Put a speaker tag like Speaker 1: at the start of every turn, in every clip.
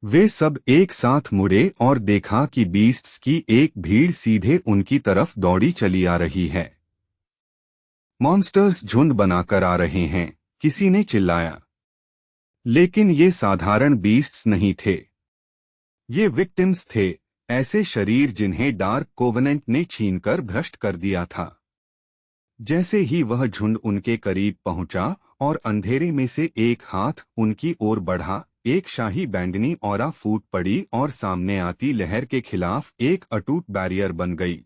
Speaker 1: वे सब एक साथ मुड़े और देखा कि बीस्ट्स की एक भीड़ सीधे उनकी तरफ दौड़ी चली आ रही है। मॉन्स्टर्स झुंड बनाकर आ रहे हैं, किसी ने चिल्लाया। लेकिन ये साधारण बीस्ट्स नहीं थे। ये विक्टिम्स थे, ऐसे शरीर जिन्हें डार्क कोवेनेंट ने छीनकर भ्रष्ट कर दिया था। जैसे ही वह झुंड उनके करीब पहुंचा और अंधेरे में से एक हाथ उनकी ओर बढ़ा, एक शाही बैंगनी ऑरा फूट पड़ी और सामने आती लहर के खिलाफ एक अटूट बैरियर बन गई।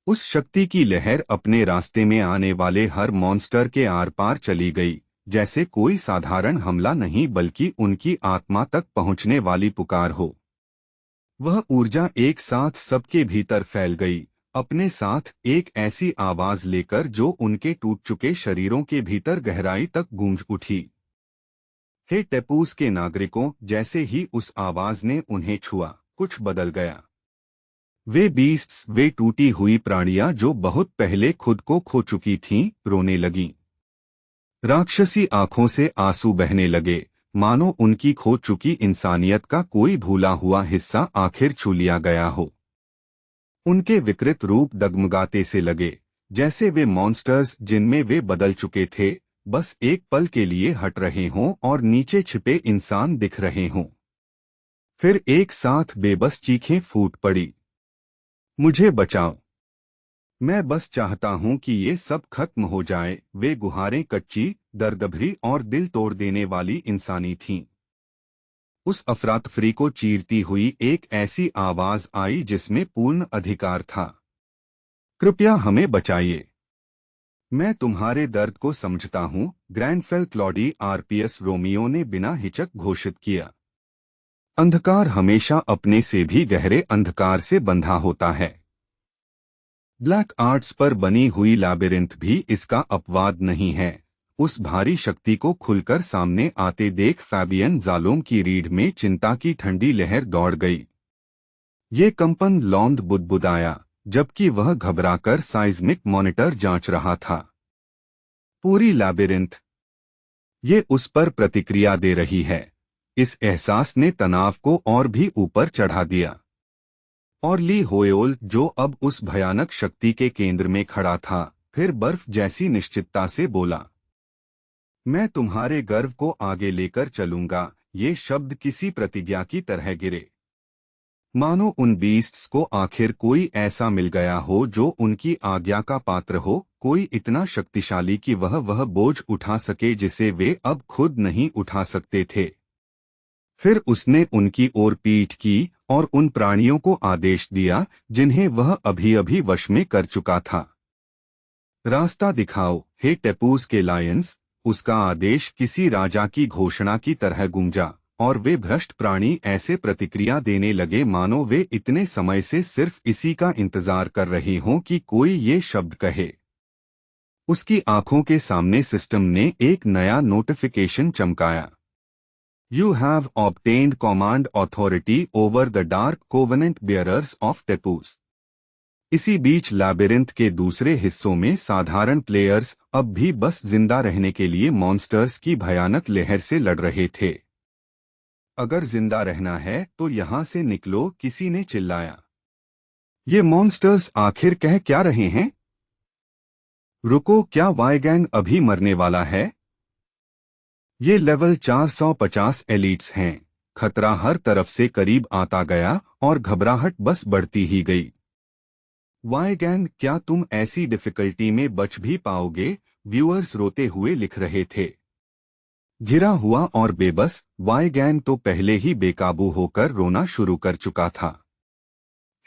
Speaker 1: उस शक्ति की लहर अपने रास्ते में आने वाले हर मॉन्स्टर के आर पार चली गई, जैसे कोई साधारण हमला नहीं बल्कि उनकी आत्मा तक पहुंचने वाली पुकार हो। वह ऊर्जा एक साथ सबके भीतर फैल गई, अपने साथ एक ऐसी आवाज लेकर जो उनके टूट चुके शरीरों के भीतर गहराई तक गूंज उठी। हे टेपूस के नागरिकों, जैसे ही उस आवाज ने उन्हें छुआ, कुछ बदल गया। वे बीस्ट्स, वे टूटी हुई प्राणियां जो बहुत पहले खुद को खो चुकी थीं, रोने लगीं। राक्षसी आंखों से आंसू बहने लगे, मानो उनकी खो चुकी इंसानियत का कोई भूला हुआ हिस्सा आखिर छू लिया गया हो। उनके विकृत रूप डगमगाते से लगे, जैसे वे मॉन्स्टर्स जिनमें वे बदल चुके थे, बस एक पल के लिए हट रहे हों और नीचे छिपे इंसान दिख रहे हों। फिर एक साथ बेबस चीखें फूट पड़ी, मुझे बचाओ, मैं बस चाहता हूं कि ये सब खत्म हो जाए। वे गुहारें कच्ची, दर्दभरी और दिल तोड़ देने वाली इंसानी थीं। उस अफरातफरी को चीरती हुई एक ऐसी आवाज आई जिसमें पूर्ण अधिकार था। कृपया हमें बचाइए, मैं तुम्हारे दर्द को समझता हूं, ग्रैंडफेल क्लॉडी आरपीएस रोमियो ने बिना हिचक घोषित किया। अंधकार हमेशा अपने से भी गहरे अंधकार से बंधा होता है। ब्लैक आर्ट्स पर बनी हुई लैबिरिंथ भी इसका अपवाद नहीं है। उस भारी शक्ति को खुलकर सामने आते देख फैबियन जालोम की रीढ़ में चिंता की ठंडी लहर दौड़ गई। ये कंपन लौंद बुदबुदाया, जबकि वह घबराकर साइज्मिक मॉनिटर जांच रहा था। पूरी लैबिरिंथ, ये उस पर प्रतिक्रिया दे रही है। इस एहसास ने तनाव को और भी ऊपर चढ़ा दिया। और ली होयोल, जो अब उस भयानक शक्ति के केंद्र में खड़ा था, फिर बर्फ जैसी निश्चितता से बोला, मैं तुम्हारे गर्व को आगे लेकर चलूंगा। ये शब्द किसी प्रतिज्ञा की तरह गिरे, मानो उन बीस्ट्स को आखिर कोई ऐसा मिल गया हो जो उनकी आज्ञा का पात्र हो, कोई इतना शक्तिशाली कि वह बोझ उठा सके जिसे वे अब खुद नहीं उठा सकते थे। फिर उसने उनकी ओर पीठ की और उन प्राणियों को आदेश दिया जिन्हें वह अभी-अभी वश में कर चुका था। रास्ता दिखाओ, हे टेपूस के लायंस। उसका आदेश किसी राजा की घोषणा की तरह गूंजा, और वे भ्रष्ट प्राणी ऐसे प्रतिक्रिया देने लगे मानो वे इतने समय से सिर्फ इसी का इंतजार कर रहे हों कि कोई ये शब्द कहे। उसकी आंखों के सामने सिस्टम ने एक नया notification चमकाया। You have obtained command authority over the Dark Covenant bearers of Tepus. इसी बीच लैबिरिंथ के दूसरे हिस्सों में साधारण प्लेयर्स अब भी बस जिंदा रहने के लिए मॉन्स्टर्स की भयानक लहर से लड़ रहे थे। अगर जिंदा रहना है तो यहां से निकलो, किसी ने चिल्लाया। ये मॉन्स्टर्स आखिर कह क्या रहे हैं? रुको, क्या वाईगैंग अभी मरने वाला है? ये लेवल 450 एलिट्स हैं। खतरा हर तरफ से करीब आता गया और घबराहट बस बढ़ती ही गई। वाईगैंग, क्या तुम ऐसी डिफिकल्टी में बच भी पाओगे? व्यूअर्स रोते हुए लिख रहे थे। घिरा हुआ और बेबस, वाईगैंग तो पहले ही बेकाबू होकर रोना शुरू कर चुका था।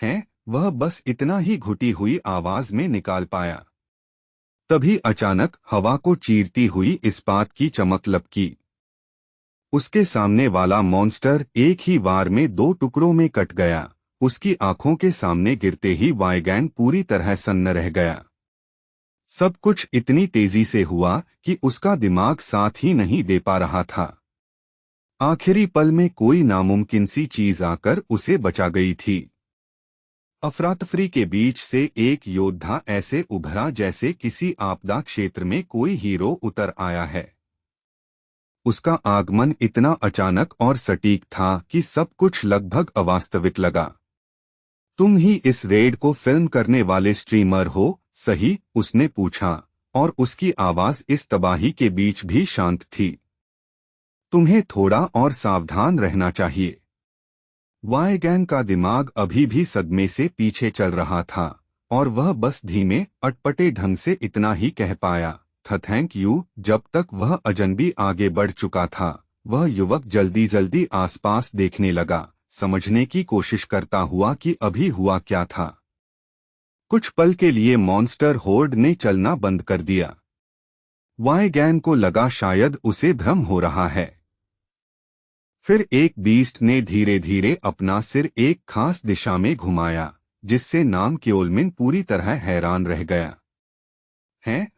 Speaker 1: हैं, वह बस इतना ही घुटी हुई आवाज में निकाल पाया। तभी अचानक हवा को चीरती हुई इस्पात की चमक लपकी। उसके सामने वाला मॉन्स्टर एक ही वार में 2 टुकड़ों में कट गया। उसकी आंखों के सामने गिरते ही वाईगैंग पूरी तरह सन्न रह गया। सब कुछ इतनी तेजी से हुआ कि उसका दिमाग साथ ही नहीं दे पा रहा था। आखिरी पल में कोई नामुमकिन सी चीज आकर उसे बचा गई थी। अफरातफरी के बीच से एक योद्धा ऐसे उभरा जैसे किसी आपदा क्षेत्र में कोई हीरो उतर आया है। उसका आगमन इतना अचानक और सटीक था कि सब कुछ लगभग अवास्तविक लगा। तुम ही इस रेड को फिल्म करने वाले स्ट्रीमर हो, सही? उसने पूछा, और उसकी आवाज इस तबाही के बीच भी शांत थी। तुम्हें थोड़ा और सावधान रहना चाहिए। वाईगैन का दिमाग अभी भी सदमे से पीछे चल रहा था और वह बस धीमे अटपटे ढंग से इतना ही कह पाया, थैंक यू। जब तक वह अजनबी आगे बढ़ चुका था, वह युवक जल्दी जल्दी आसपास देखने लगा, समझने की कोशिश करता हुआ कि अभी हुआ क्या था। कुछ पल के लिए मॉन्स्टर होर्ड ने चलना बंद कर दिया। वाईगैन को लगा शायद उसे भ्रम हो रहा है। फिर एक बीस्ट ने धीरे धीरे अपना सिर एक खास दिशा में घुमाया, जिससे नाम क्योलमिन पूरी तरह हैरान रह गया।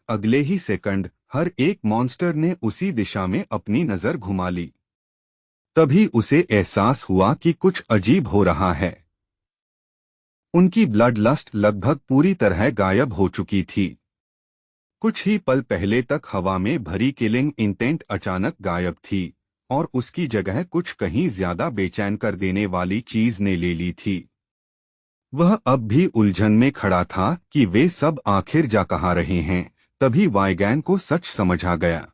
Speaker 1: अगले ही सेकंड हर एक मॉन्स्टर ने उसी दिशा में अपनी नजर घुमा ली। तभी उसे एहसास हुआ कि कुछ अजीब हो रहा है। उनकी ब्लड लस्ट लगभग पूरी तरह गायब हो चुकी थी। कुछ ही पल पहले तक हवा में भरी किलिंग इंटेंट अचानक गायब थी और उसकी जगह कुछ कहीं ज्यादा बेचैन कर देने वाली चीज ने ले ली थी। वह अब भी उलझन में खड़ा था कि वे सब आखिर जा कहाँ रहे हैं। तभी वाईगैन को सच समझ आ गया।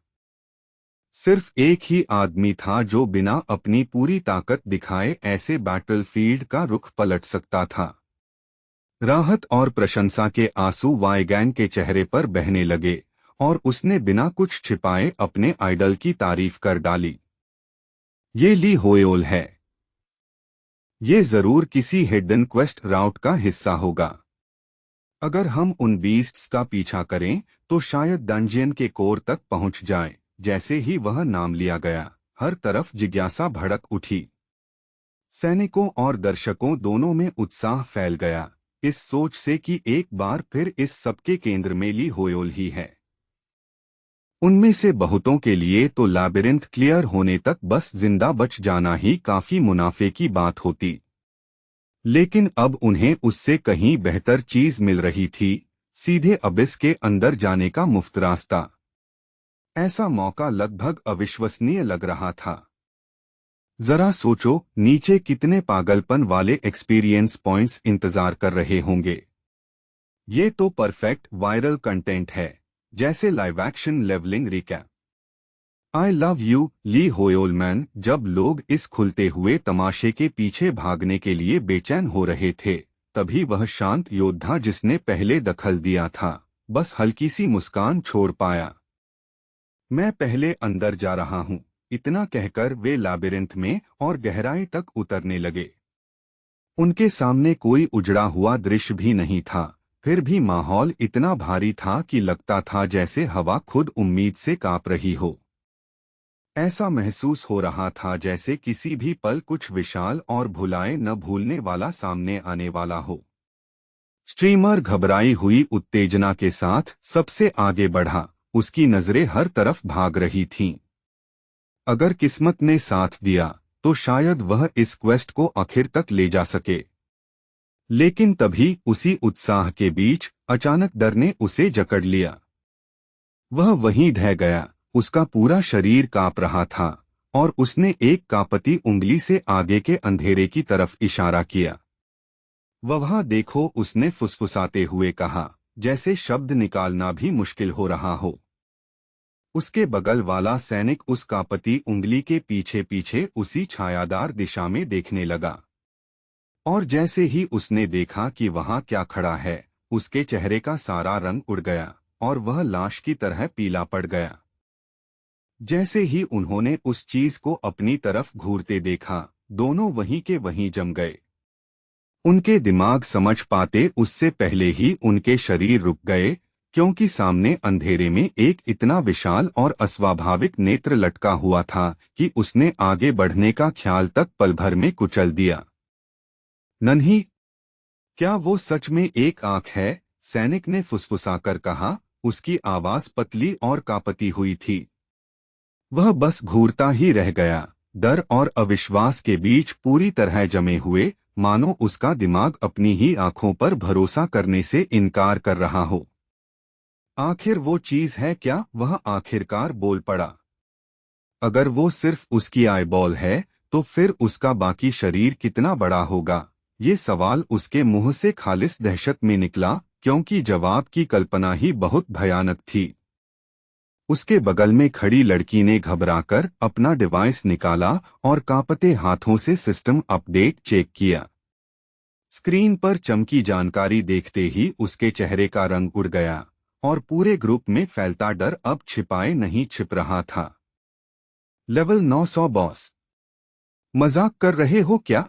Speaker 1: सिर्फ एक ही आदमी था जो बिना अपनी पूरी ताकत दिखाए ऐसे बैटलफील्ड का रुख पलट सकता था। राहत और प्रशंसा के आंसू वाईगैन के चेहरे पर बहने लगे और उसने बिना कुछ छिपाए अपने आइडल की तारीफ कर डाली। ये ली होयोल है। ये जरूर किसी हिडन क्वेस्ट राउट का हिस्सा होगा। अगर हम उन बीस्ट्स का पीछा करें तो शायद डंजियन के कोर तक पहुंच जाएं। जैसे ही वह नाम लिया गया, हर तरफ जिज्ञासा भड़क उठी। सैनिकों और दर्शकों दोनों में उत्साह फैल गया, इस सोच से कि एक बार फिर इस सबके केंद्र में ली होयोल ही है। उनमें से बहुतों के लिए तो लैबिरिंथ क्लियर होने तक बस जिंदा बच जाना ही काफी मुनाफे की बात होती, लेकिन अब उन्हें उससे कहीं बेहतर चीज मिल रही थी, सीधे अबिस के अंदर जाने का मुफ्त रास्ता। ऐसा मौका लगभग अविश्वसनीय लग रहा था। जरा सोचो, नीचे कितने पागलपन वाले एक्सपीरियंस पॉइंट्स इंतजार कर रहे होंगे। ये तो परफेक्ट वायरल कंटेंट है, जैसे live action levelling recap. I love you Lee Hoyolman. जब लोग इस खुलते हुए तमाशे के पीछे भागने के लिए बेचैन हो रहे थे, तभी वह शांत योद्धा जिसने पहले दखल दिया था, बस हल्की सी मुस्कान छोड़ पाया। मैं पहले अंदर जा रहा हूँ, इतना कहकर वे लैबिरिंथ में और गहराई तक उतरने लगे। उनके सामने कोई उजड़ा हुआ दृश्य भी नहीं था, फिर भी माहौल इतना भारी था कि लगता था जैसे हवा खुद उम्मीद से कांप रही हो। ऐसा महसूस हो रहा था जैसे किसी भी पल कुछ विशाल और भुलाए न भूलने वाला सामने आने वाला हो। स्ट्रीमर घबराई हुई उत्तेजना के साथ सबसे आगे बढ़ा, उसकी नजरें हर तरफ भाग रही थीं। अगर किस्मत ने साथ दिया तो शायद वह इस क्वेस्ट को आखिर तक ले जा सके। लेकिन तभी उसी उत्साह के बीच अचानक डर ने उसे जकड़ लिया। वह वहीं ढह गया, उसका पूरा शरीर कांप रहा था और उसने एक कांपती उंगली से आगे के अंधेरे की तरफ इशारा किया। वहाँ देखो, उसने फुसफुसाते हुए कहा, जैसे शब्द निकालना भी मुश्किल हो रहा हो। उसके बगल वाला सैनिक उस कांपती उंगली के पीछे पीछे उसी छायादार दिशा में देखने लगा, और जैसे ही उसने देखा कि वहाँ क्या खड़ा है, उसके चेहरे का सारा रंग उड़ गया और वह लाश की तरह पीला पड़ गया। जैसे ही उन्होंने उस चीज को अपनी तरफ घूरते देखा, दोनों वहीं के वहीं जम गए। उनके दिमाग समझ पाते उससे पहले ही उनके शरीर रुक गए, क्योंकि सामने अंधेरे में एक इतना विशाल और अस्वाभाविक नेत्र लटका हुआ था कि उसने आगे बढ़ने का ख्याल तक पल भर में कुचल दिया। नन्ही, क्या वो सच में एक आंख है? सैनिक ने फुसफुसाकर कहा, उसकी आवाज पतली और कांपती हुई थी। वह बस घूरता ही रह गया, डर और अविश्वास के बीच पूरी तरह जमे हुए, मानो उसका दिमाग अपनी ही आंखों पर भरोसा करने से इनकार कर रहा हो। आखिर वो चीज है क्या? वह आखिरकार बोल पड़ा। अगर वो सिर्फ उसकी आईबॉल है तो फिर उसका बाकी शरीर कितना बड़ा होगा? ये सवाल उसके मुंह से खालिस दहशत में निकला, क्योंकि जवाब की कल्पना ही बहुत भयानक थी। उसके बगल में खड़ी लड़की ने घबराकर अपना डिवाइस निकाला और कांपते हाथों से सिस्टम अपडेट चेक किया। स्क्रीन पर चमकी जानकारी देखते ही उसके चेहरे का रंग उड़ गया और पूरे ग्रुप में फैलता डर अब छिपाए नहीं छिप रहा था। लेवल 900 बॉस, मजाक कर रहे हो क्या?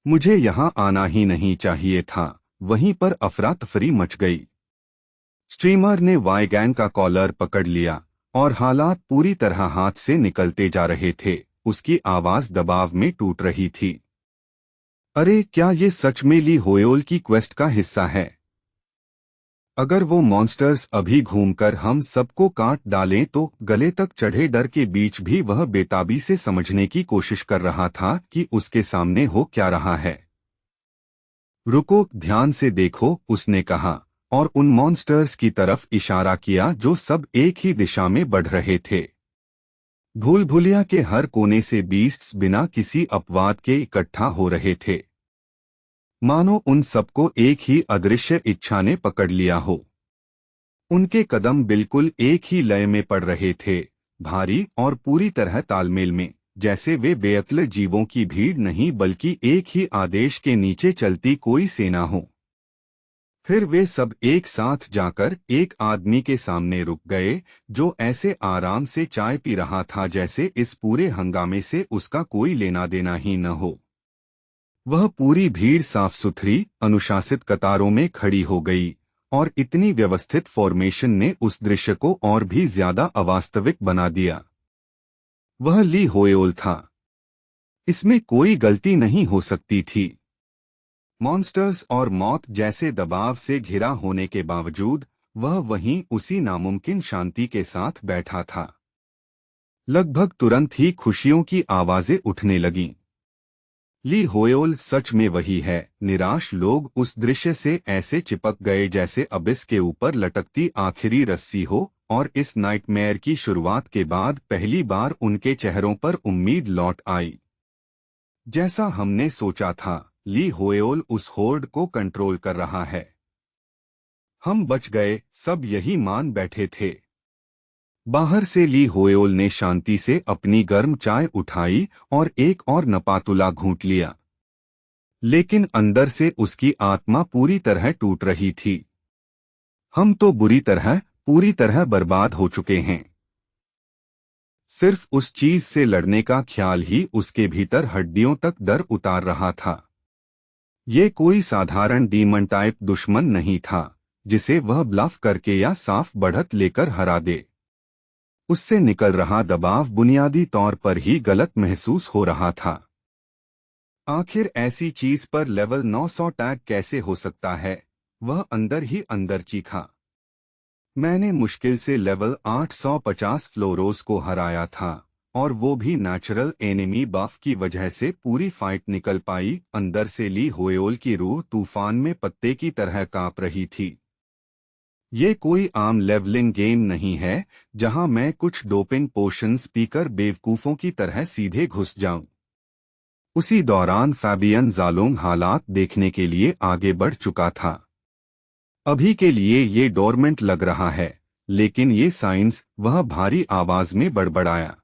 Speaker 1: मुझे यहाँ आना ही नहीं चाहिए था। वहीं पर अफरा तफरी मच गई। स्ट्रीमर ने वाई गैंग का कॉलर पकड़ लिया और हालात पूरी तरह हाथ से निकलते जा रहे थे। उसकी आवाज दबाव में टूट रही थी। अरे क्या ये सच में ली होयोल की क्वेस्ट का हिस्सा है? अगर वो मॉन्स्टर्स अभी घूमकर हम सबको काट डालें तो? गले तक चढ़े डर के बीच भी वह बेताबी से समझने की कोशिश कर रहा था कि उसके सामने हो क्या रहा है। रुको, ध्यान से देखो, उसने कहा और उन मॉन्स्टर्स की तरफ इशारा किया जो सब एक ही दिशा में बढ़ रहे थे। भूल भुलिया के हर कोने से बीस्ट्स बिना किसी अपवाद के इकट्ठा हो रहे थे, मानो उन सबको एक ही अदृश्य इच्छा ने पकड़ लिया हो। उनके कदम बिल्कुल एक ही लय में पड़ रहे थे, भारी और पूरी तरह तालमेल में, जैसे वे बेअक्ल जीवों की भीड़ नहीं बल्कि एक ही आदेश के नीचे चलती कोई सेना हो। फिर वे सब एक साथ जाकर एक आदमी के सामने रुक गए, जो ऐसे आराम से चाय पी रहा था जैसे इस पूरे हंगामे से उसका कोई लेना देना ही न हो। वह पूरी भीड़ साफ सुथरी अनुशासित कतारों में खड़ी हो गई और इतनी व्यवस्थित फॉर्मेशन ने उस दृश्य को और भी ज्यादा अवास्तविक बना दिया। वह ली होयोल था। इसमें कोई गलती नहीं हो सकती थी। मॉन्स्टर्स और मौत जैसे दबाव से घिरा होने के बावजूद वह वहीं उसी नामुमकिन शांति के साथ बैठा था। लगभग तुरंत ही खुशियों की आवाजें उठने लगीं। ली होयोल सच में वही है। निराश लोग उस दृश्य से ऐसे चिपक गए जैसे अबिस के ऊपर लटकती आखिरी रस्सी हो, और इस नाइटमेयर की शुरुआत के बाद पहली बार उनके चेहरों पर उम्मीद लौट आई। जैसा हमने सोचा था, ली होयोल उस होर्ड को कंट्रोल कर रहा है। हम बच गए, सब यही मान बैठे थे। बाहर से ली होयोल ने शांति से अपनी गर्म चाय उठाई और एक और नपातुला घूंट लिया, लेकिन अंदर से उसकी आत्मा पूरी तरह टूट रही थी। हम तो पूरी तरह बर्बाद हो चुके हैं। सिर्फ उस चीज से लड़ने का ख्याल ही उसके भीतर हड्डियों तक डर उतार रहा था। ये कोई साधारण डीमन टाइप दुश्मन नहीं था जिसे वह ब्लफ करके या साफ बढ़त लेकर हरा दे। उससे निकल रहा दबाव बुनियादी तौर पर ही गलत महसूस हो रहा था। आखिर ऐसी चीज पर लेवल 900 टैग कैसे हो सकता है? वह अंदर ही अंदर चीखा। मैंने मुश्किल से लेवल 850 फ्लोरोस को हराया था, और वो भी नेचुरल एनिमी बफ की वजह से पूरी फाइट निकल पाई। अंदर से ली होयोल की रूह तूफान में पत्ते की तरह कांप रही थी। ये कोई आम लेवलिंग गेम नहीं है जहां मैं कुछ डोपिंग पोशंस पीकर बेवकूफों की तरह सीधे घुस जाऊं। उसी दौरान फैबियन जालोंग हालात देखने के लिए आगे बढ़ चुका था। अभी के लिए ये डोरमेंट लग रहा है, लेकिन ये साइंस, वह भारी आवाज में बड़बड़ाया।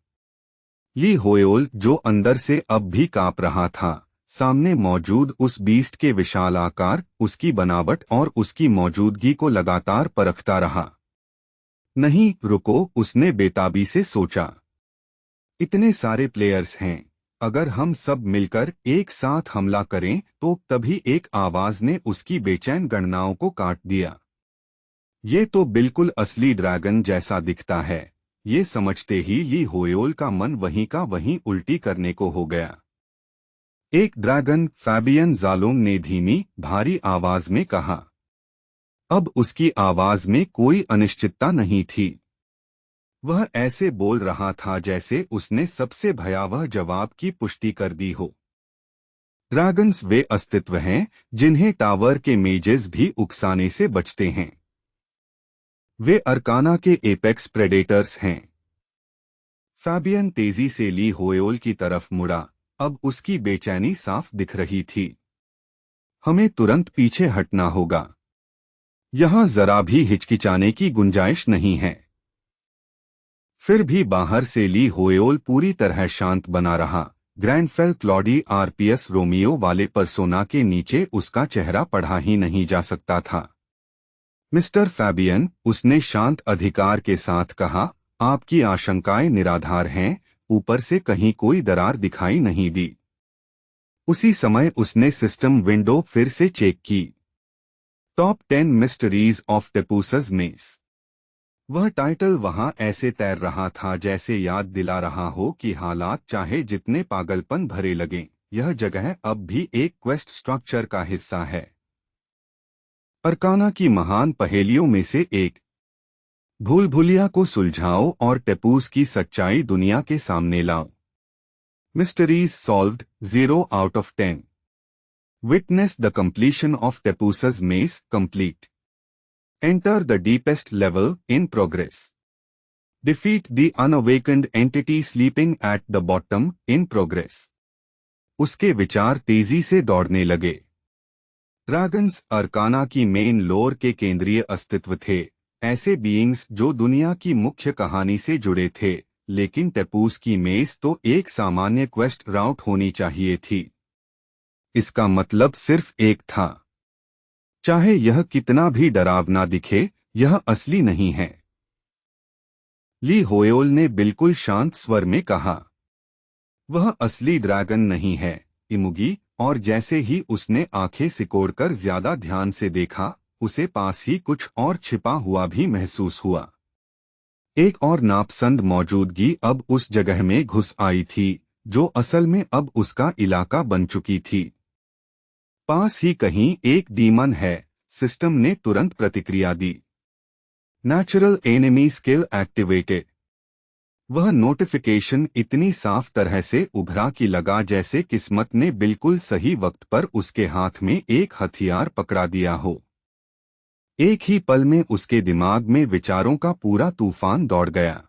Speaker 1: ली होयोल, जो अंदर से अब भी कांप रहा था, सामने मौजूद उस बीस्ट के विशाल आकार, उसकी बनावट और उसकी मौजूदगी को लगातार परखता रहा। नहीं, रुको, उसने बेताबी से सोचा। इतने सारे प्लेयर्स हैं, अगर हम सब मिलकर एक साथ हमला करें तो? तभी एक आवाज ने उसकी बेचैन गणनाओं को काट दिया। ये तो बिल्कुल असली ड्रैगन जैसा दिखता है। ये समझते ही ली होयोल का मन वहीं का वहीं उल्टी करने को हो गया। एक ड्रैगन, फैबियन जालोंग ने धीमी भारी आवाज में कहा। अब उसकी आवाज में कोई अनिश्चितता नहीं थी। वह ऐसे बोल रहा था जैसे उसने सबसे भयावह जवाब की पुष्टि कर दी हो। ड्रैगन्स वे अस्तित्व हैं जिन्हें टावर के मेजेस भी उकसाने से बचते हैं। वे अरकाना के एपेक्स प्रेडेटर्स हैं। फैबियन तेजी से ली होएल की तरफ मुड़ा। अब उसकी बेचैनी साफ दिख रही थी। हमें तुरंत पीछे हटना होगा। यहां जरा भी हिचकिचाने की गुंजाइश नहीं है। फिर भी बाहर से ली होएल पूरी तरह शांत बना रहा। ग्रैंडफेल क्लॉडी आरपीएस रोमियो वाले पर्सोना के नीचे उसका चेहरा पढ़ा ही नहीं जा सकता था। मिस्टर फैबियन, उसने शांत अधिकार के साथ कहा, आपकी आशंकाएं निराधार हैं। ऊपर से कहीं कोई दरार दिखाई नहीं दी। उसी समय उसने सिस्टम विंडो फिर से चेक की। Top 10 mysteries of Tepus's maze. वह टाइटल वहां ऐसे तैर रहा था जैसे याद दिला रहा हो कि हालात चाहे जितने पागलपन भरे लगें, यह जगह अब भी एक क्वेस्ट स्ट्रक्चर का हिस्सा है। अरकाना की महान पहेलियों में से एक। भूल भुलिया को सुलझाओ और टेपूस की सच्चाई दुनिया के सामने लाओ। Mysteries solved 0 out of 10। Witness the completion of Tepus's maze complete. Enter the deepest level in progress. Defeat the unawakened entity sleeping at the bottom in progress. उसके विचार तेजी से दौड़ने लगे। ड्रैगन्स अरकाना की मेन लोर के केंद्रीय अस्तित्व थे, ऐसे बीइंग्स जो दुनिया की मुख्य कहानी से जुड़े थे, लेकिन टेपूस की मेस तो एक सामान्य क्वेस्ट राउट होनी चाहिए थी। इसका मतलब सिर्फ एक था। चाहे यह कितना भी डरावना दिखे, यह असली नहीं है। ली होएल ने बिल्कुल शांत स्वर में कहा, वह असली ड्रैगन नहीं है, इमुगी। और जैसे ही उसने आंखें सिकोड़कर ज्यादा ध्यान से देखा, उसे पास ही कुछ और छिपा हुआ भी महसूस हुआ। एक और नापसंद मौजूदगी अब उस जगह में घुस आई थी, जो असल में अब उसका इलाका बन चुकी थी। पास ही कहीं एक डीमन है, सिस्टम ने तुरंत प्रतिक्रिया दी। Natural enemy skill activated. वह नोटिफिकेशन इतनी साफ तरह से उभरा कि लगा जैसे किस्मत ने बिल्कुल सही वक्त पर उसके हाथ में एक हथियार पकड़ा दिया हो। एक ही पल में उसके दिमाग में विचारों का पूरा तूफान दौड़ गया।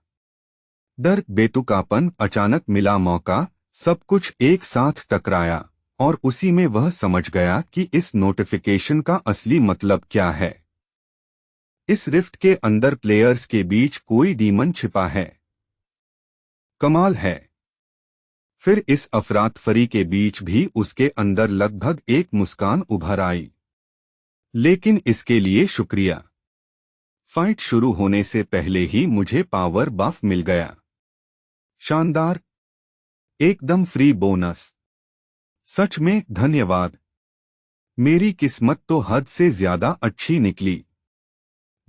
Speaker 1: डर, बेतुकापन, अचानक मिला मौका, सब कुछ एक साथ टकराया, और उसी में वह समझ गया कि इस नोटिफिकेशन का असली मतलब क्या है। इस रिफ्ट के अंदर प्लेयर्स के बीच कोई डीमन छिपा है। कमाल है। फिर इस अफरातफरी के बीच भी उसके अंदर लगभग एक मुस्कान उभर आई। लेकिन इसके लिए शुक्रिया। फाइट शुरू होने से पहले ही मुझे पावर बफ मिल गया। शानदार। एकदम फ्री बोनस। सच में धन्यवाद। मेरी किस्मत तो हद से ज्यादा अच्छी निकली।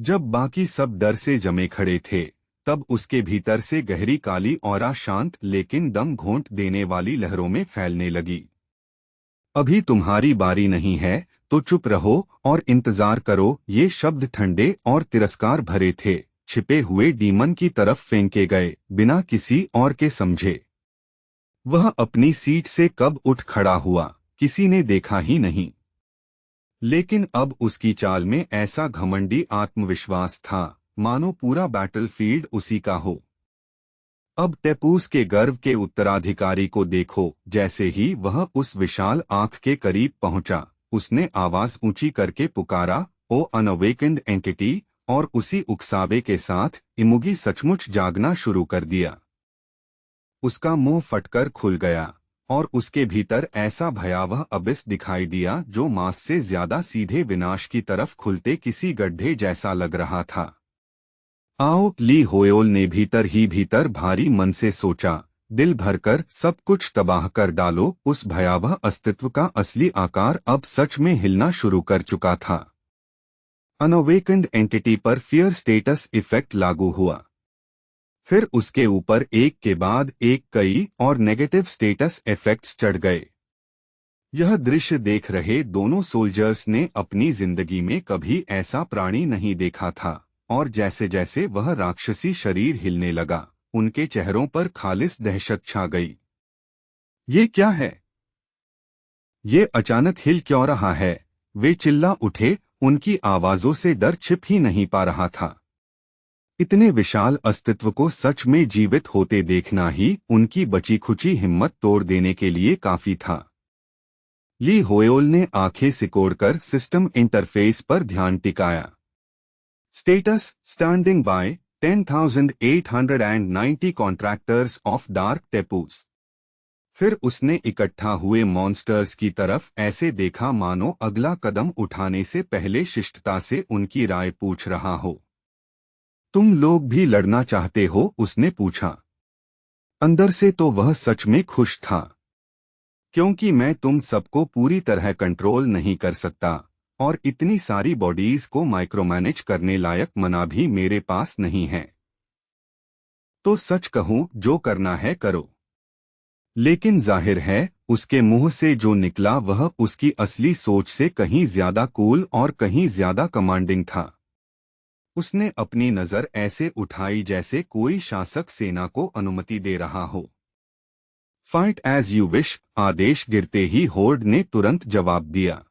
Speaker 1: जब बाकी सब डर से जमे खड़े थे, तब उसके भीतर से गहरी काली ऑरा शांत लेकिन दम घोंट देने वाली लहरों में फैलने लगी। अभी तुम्हारी बारी नहीं है, तो चुप रहो और इंतजार करो। ये शब्द ठंडे और तिरस्कार भरे थे, छिपे हुए डीमन की तरफ फेंके गए, बिना किसी और के समझे। वह अपनी सीट से कब उठ खड़ा हुआ, किसी ने देखा ही नहीं। लेकिन अब उसकी चाल में ऐसा घमंडी आत्मविश्वास था, मानो पूरा बैटलफील्ड उसी का हो। अब टेपूस के गर्व के उत्तराधिकारी को देखो। जैसे ही वह उस विशाल आंख के करीब पहुंचा, उसने आवाज ऊंची करके पुकारा, ओ अनअवेकेंड एंटिटी। और उसी उकसावे के साथ इमुगी सचमुच जागना शुरू कर दिया। उसका मुंह फटकर खुल गया, और उसके भीतर ऐसा भयावह अबिस दिखाई दिया जो मांस से ज्यादा सीधे विनाश की तरफ खुलते किसी गड्ढे जैसा लग रहा था। आओ, ली होएल ने भीतर ही भीतर भारी मन से सोचा, दिल भरकर सब कुछ तबाह कर डालो। उस भयावह अस्तित्व का असली आकार अब सच में हिलना शुरू कर चुका था। अनअवेकेंड एंटिटी पर फियर स्टेटस इफेक्ट लागू हुआ। फिर उसके ऊपर एक के बाद एक कई और नेगेटिव स्टेटस इफेक्ट्स चढ़ गए। यह दृश्य देख रहे दोनों सोल्जर्स ने अपनी जिंदगी में कभी ऐसा प्राणी नहीं देखा था, और जैसे जैसे वह राक्षसी शरीर हिलने लगा, उनके चेहरों पर खालिस दहशत छा गई। ये क्या है? ये अचानक हिल क्यों रहा है? वे चिल्ला उठे। उनकी आवाजों से डर छिप ही नहीं पा रहा था। इतने विशाल अस्तित्व को सच में जीवित होते देखना ही उनकी बची खुची हिम्मत तोड़ देने के लिए काफी था। ली होयोल ने आंखें सिकोड़कर सिस्टम इंटरफेस पर ध्यान टिकाया। Status standing by 10,890 contractors of dark Tepus. फिर उसने इकट्ठा हुए मॉन्स्टर्स की तरफ ऐसे देखा मानो अगला कदम उठाने से पहले शिष्टता से उनकी राय पूछ रहा हो। तुम लोग भी लड़ना चाहते हो? उसने पूछा। अंदर से तो वह सच में खुश था, क्योंकि मैं तुम सबको पूरी तरह कंट्रोल नहीं कर सकता और इतनी सारी बॉडीज को माइक्रोमैनेज करने लायक मना भी मेरे पास नहीं है। तो सच कहूं, जो करना है करो। लेकिन जाहिर है उसके मुंह से जो निकला वह उसकी असली सोच से कहीं ज्यादा कूल और कहीं ज्यादा कमांडिंग था। उसने अपनी नजर ऐसे उठाई जैसे कोई शासक सेना को अनुमति दे रहा हो। Fight as you wish. आदेश गिरते ही होर्ड ने तुरंत जवाब दिया।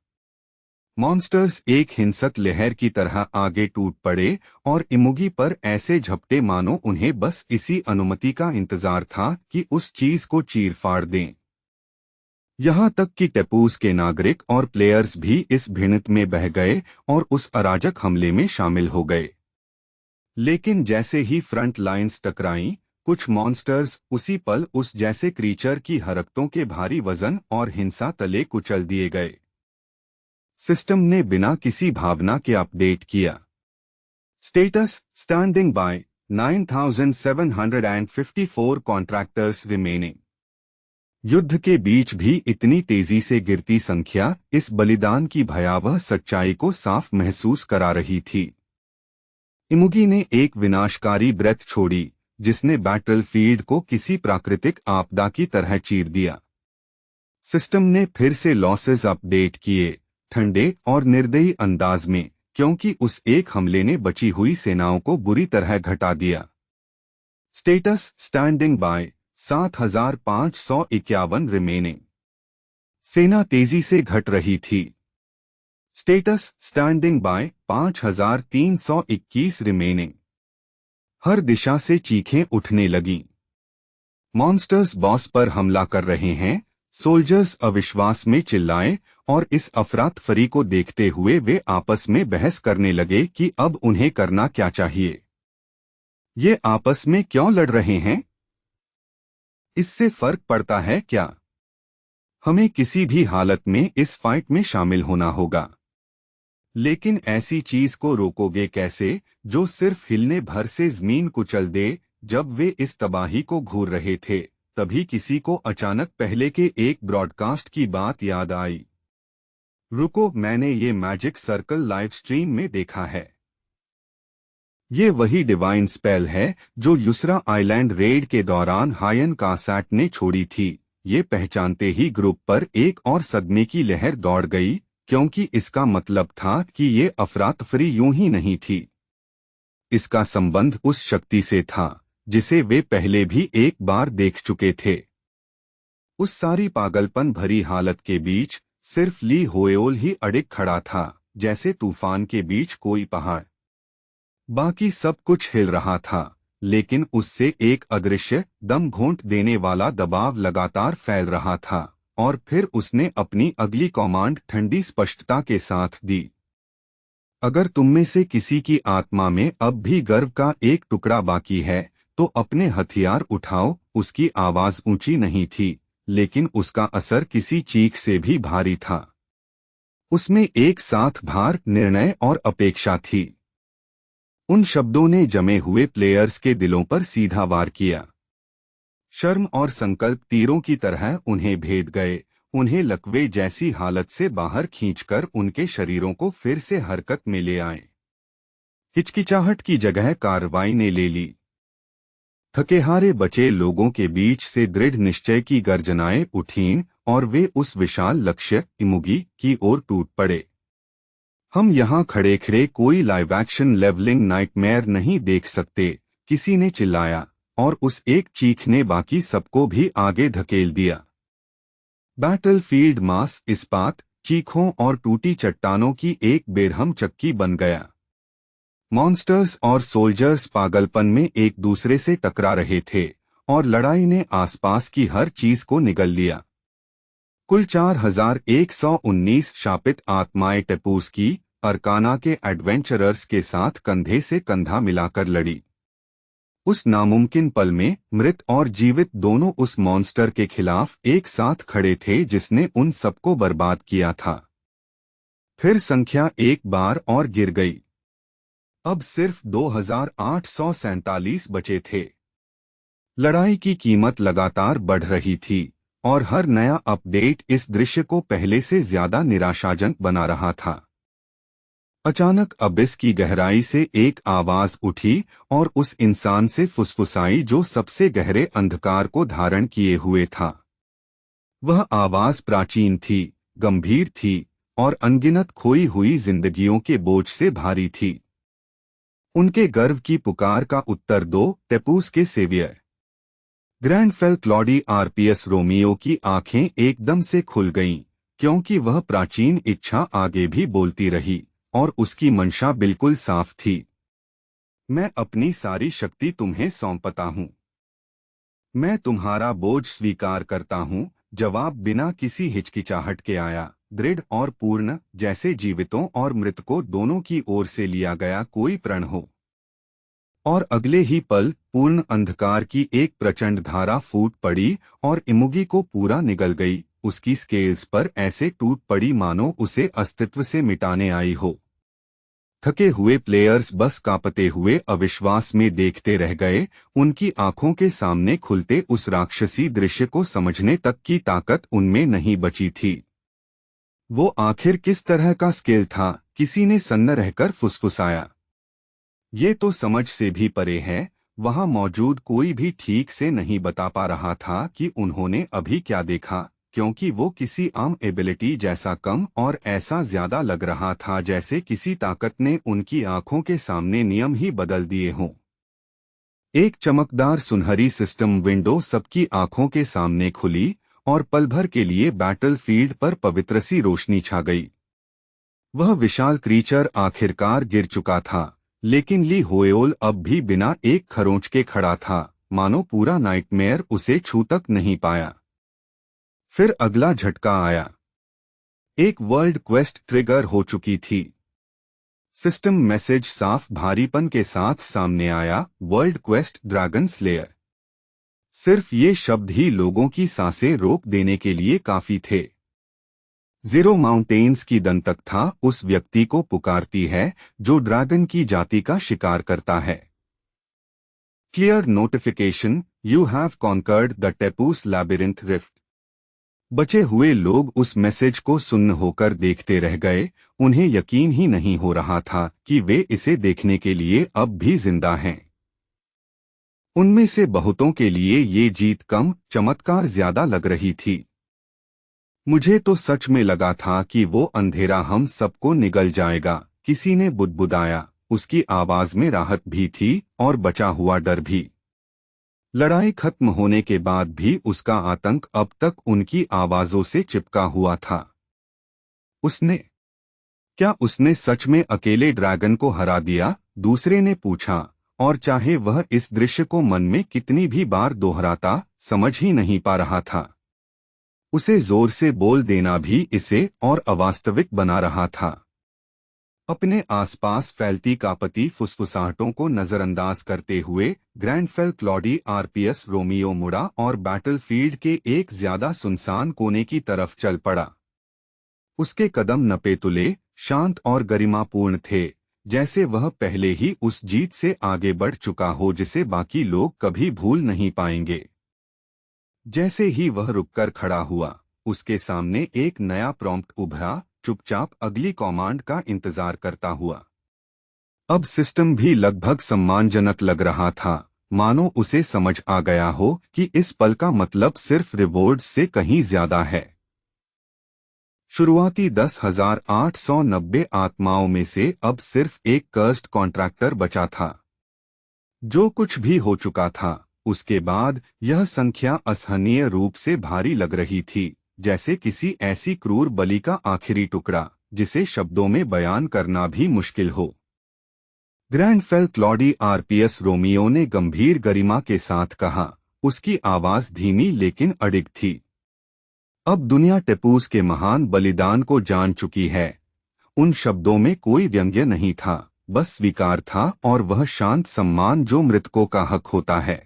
Speaker 1: मॉन्स्टर्स एक हिंसक लहर की तरह आगे टूट पड़े और इमुगी पर ऐसे झपटे मानो उन्हें बस इसी अनुमति का इंतजार था कि उस चीज को चीर फाड़ दें। यहां तक कि टेपूस के नागरिक और प्लेयर्स भी इस भिड़ंत में बह गए और उस अराजक हमले में शामिल हो गए। लेकिन जैसे ही फ्रंट लाइंस टकराईं, कुछ मॉन्स्टर्स उसी पल उस जैसे क्रीचर की हरकतों के भारी वजन और हिंसा तले कुचल दिए गए। सिस्टम ने बिना किसी भावना के अपडेट किया। Status standing bye 9,754 contractors remaining. युद्ध के बीच भी इतनी तेजी से गिरती संख्या इस बलिदान की भयावह सच्चाई को साफ महसूस करा रही थी। इमुगी ने एक विनाशकारी ब्रेथ छोड़ी जिसने बैटलफील्ड को किसी प्राकृतिक आपदा की तरह चीर दिया। सिस्टम ने फिर से लॉसेस अपडेट किए, ठंडे और निर्दयी अंदाज में, क्योंकि उस एक हमले ने बची हुई सेनाओं को बुरी तरह घटा दिया। Status standing by 7,551 remaining. सेना तेजी से घट रही थी। Status standing by 5,321 remaining. हर दिशा से चीखें उठने लगीं। मॉन्स्टर्स बॉस पर हमला कर रहे हैं। सोल्जर्स अविश्वास में चिल्लाए और इस अफरातफरी को देखते हुए वे आपस में बहस करने लगे कि अब उन्हें करना क्या चाहिए। ये आपस में क्यों लड़ रहे हैं? इससे फर्क पड़ता है क्या? हमें किसी भी हालत में इस फाइट में शामिल होना होगा। लेकिन ऐसी चीज को रोकोगे कैसे जो सिर्फ हिलने भर से जमीन कुचल दे? जब वे इस तबाही को घूर रहे थे, तभी किसी को अचानक पहले के एक ब्रॉडकास्ट की बात याद आई। रुको, मैंने ये मैजिक सर्कल लाइव स्ट्रीम में देखा है। ये वही डिवाइन स्पेल है जो यूसरा आइलैंड रेड के दौरान हायन कासैट ने छोड़ी थी। ये पहचानते ही ग्रुप पर एक और सदमे की लहर दौड़ गई, क्योंकि इसका मतलब था कि ये अफरातफरी यूं ही नहीं थी। इसका संबंध उस शक्ति से था जिसे वे पहले भी एक बार देख चुके थे। उस सारी पागलपन भरी हालत के बीच सिर्फ ली होयोल ही अड़िग खड़ा था, जैसे तूफान के बीच कोई पहाड़। बाकी सब कुछ हिल रहा था, लेकिन उससे एक अदृश्य, दम घोंट देने वाला दबाव लगातार फैल रहा था। और फिर उसने अपनी अगली कमांड ठंडी स्पष्टता के साथ दी। अगर तुममें से किसी की आत्मा में अब भी गर्व का एक टुकड़ा बाकी है, तो अपने हथियार उठाओ। उसकी आवाज ऊंची नहीं थी, लेकिन उसका असर किसी चीख से भी भारी था। उसमें एक साथ भार, निर्णय और अपेक्षा थी। उन शब्दों ने जमे हुए प्लेयर्स के दिलों पर सीधा वार किया। शर्म और संकल्प तीरों की तरह उन्हें भेद गए, उन्हें लकवे जैसी हालत से बाहर खींचकर उनके शरीरों को फिर से हरकत में ले आए। हिचकिचाहट की जगह कार्रवाई ने ले ली। थकेहारे बचे लोगों के बीच से दृढ़ निश्चय की गर्जनाएं उठीं और वे उस विशाल लक्ष्य इमुगी की ओर टूट पड़े। हम यहाँ खड़े खड़े कोई लाइव एक्शन लेवलिंग नाइटमेयर नहीं देख सकते, किसी ने चिल्लाया, और उस एक चीख ने बाकी सबको भी आगे धकेल दिया। बैटलफील्ड मांस, इस्पात, चीखों और टूटी चट्टानों की एक बेरहम चक्की बन गया। मॉन्स्टर्स और सोल्जर्स पागलपन में एक दूसरे से टकरा रहे थे और लड़ाई ने आसपास की हर चीज को निगल लिया। कुल 4119 शापित आत्माएं टेपूस की अरकाना के एडवेंचरर्स के साथ कंधे से कंधा मिलाकर लड़ी। उस नामुमकिन पल में मृत और जीवित दोनों उस मॉन्स्टर के खिलाफ एक साथ खड़े थे जिसने उन सबको बर्बाद किया था। फिर संख्या एक बार और गिर गई। अब सिर्फ 2847 बचे थे। लड़ाई की कीमत लगातार बढ़ रही थी और हर नया अपडेट इस दृश्य को पहले से ज्यादा निराशाजनक बना रहा था। अचानक अबिस की गहराई से एक आवाज उठी और उस इंसान से फुसफुसाई जो सबसे गहरे अंधकार को धारण किए हुए था। वह आवाज प्राचीन थी, गंभीर थी और अनगिनत खोई हुई जिंदगियों के बोझ से भारी थी। उनके गर्व की पुकार का उत्तर दो, टेपूस के सेवियर। ग्रैंडफेल क्लॉडी आरपीएस रोमियो की आंखें एकदम से खुल गईं, क्योंकि वह प्राचीन इच्छा आगे भी बोलती रही और उसकी मंशा बिल्कुल साफ थी। मैं अपनी सारी शक्ति तुम्हें सौंपता हूँ। मैं तुम्हारा बोझ स्वीकार करता हूँ। जवाब बिना किसी हिचकिचाहट के आया, दृढ़ और पूर्ण, जैसे जीवितों और मृतकों दोनों की ओर से लिया गया कोई प्रण हो। और अगले ही पल पूर्ण अंधकार की एक प्रचंड धारा फूट पड़ी और इमुगी को पूरा निगल गई। उसकी स्केल्स पर ऐसे टूट पड़ी मानो उसे अस्तित्व से मिटाने आई हो। थके हुए प्लेयर्स बस कांपते हुए अविश्वास में देखते रह गए, उनकी आंखों के सामने खुलते उस राक्षसी दृश्य को समझने तक की ताकत उनमें नहीं बची थी। वो आखिर किस तरह का स्केल था? किसी ने सन्न रहकर फुसफुसाया। ये तो समझ से भी परे है। वहां मौजूद कोई भी ठीक से नहीं बता पा रहा था कि उन्होंने अभी क्या देखा, क्योंकि वो किसी आम एबिलिटी जैसा कम और ऐसा ज्यादा लग रहा था जैसे किसी ताकत ने उनकी आंखों के सामने नियम ही बदल दिए हों। एक चमकदार सुनहरी सिस्टम विंडो सबकी आंखों के सामने खुली और पल भर के लिए बैटलफील्ड पर पवित्र सी रोशनी छा गई। वह विशाल क्रीचर आखिरकार गिर चुका था, लेकिन ली होएओल अब भी बिना एक खरोंच के खड़ा था, मानो पूरा नाइटमेयर उसे छू तक नहीं पाया। फिर अगला झटका आया। एक वर्ल्ड क्वेस्ट ट्रिगर हो चुकी थी। सिस्टम मैसेज साफ भारीपन के साथ सामने आया, वर्ल्ड क्वेस्ट ड्रैगन स्लेयर। सिर्फ ये शब्द ही लोगों की सांसें रोक देने के लिए काफी थे। जीरो माउंटेन्स की दंतकथा उस व्यक्ति को पुकारती है जो ड्रैगन की जाति का शिकार करता है। Clear notification, you have conquered the Tepus labyrinth rift. बचे हुए लोग उस मैसेज को सुन्न होकर देखते रह गए। उन्हें यकीन ही नहीं हो रहा था कि वे इसे देखने के लिए अब भी जिंदा हैं। उनमें से बहुतों के लिए ये जीत कम, चमत्कार ज्यादा लग रही थी। मुझे तो सच में लगा था कि वो अंधेरा हम सबको निगल जाएगा, किसी ने बुदबुदाया। उसकी आवाज में राहत भी थी और बचा हुआ डर भी। लड़ाई खत्म होने के बाद भी उसका आतंक अब तक उनकी आवाजों से चिपका हुआ था। क्या उसने सच में अकेले ड्रैगन को हरा दिया? दूसरे ने पूछा, और चाहे वह इस दृश्य को मन में कितनी भी बार दोहराता, समझ ही नहीं पा रहा था। उसे जोर से बोल देना भी इसे और अवास्तविक बना रहा था। अपने आसपास फैलती कापती फुसफुसाहटों को नजरअंदाज करते हुए ग्रैंडफेल क्लॉडी आरपीएस रोमियो मुड़ा और बैटलफील्ड के एक ज्यादा सुनसान कोने की तरफ चल पड़ा। उसके कदम नपे-तुले, शांत और गरिमापूर्ण थे, जैसे वह पहले ही उस जीत से आगे बढ़ चुका हो जिसे बाकी लोग कभी भूल नहीं पाएंगे। जैसे ही वह रुककर खड़ा हुआ, उसके सामने एक नया प्रॉम्प्ट उभरा, चुपचाप अगली कमांड का इंतजार करता हुआ। अब सिस्टम भी लगभग सम्मानजनक लग रहा था, मानो उसे समझ आ गया हो कि इस पल का मतलब सिर्फ रिवॉर्ड्स से कहीं ज्यादा है। शुरुआती 10,890 आत्माओं में से अब सिर्फ एक कर्स्ड कॉन्ट्रैक्टर बचा था। जो कुछ भी हो चुका था, उसके बाद यह संख्या असहनीय रूप से भारी लग रही थी, जैसे किसी ऐसी क्रूर बलि का आखिरी टुकड़ा जिसे शब्दों में बयान करना भी मुश्किल हो। ग्रैंडफेल क्लॉडी आरपीएस रोमियो ने गंभीर गरिमा के साथ कहा। उसकी आवाज धीमी लेकिन अडिग थी। अब दुनिया टिपूस के महान बलिदान को जान चुकी है। उन शब्दों में कोई व्यंग्य नहीं था, बस स्वीकार था, और वह शांत सम्मान जो मृतकों का हक होता है।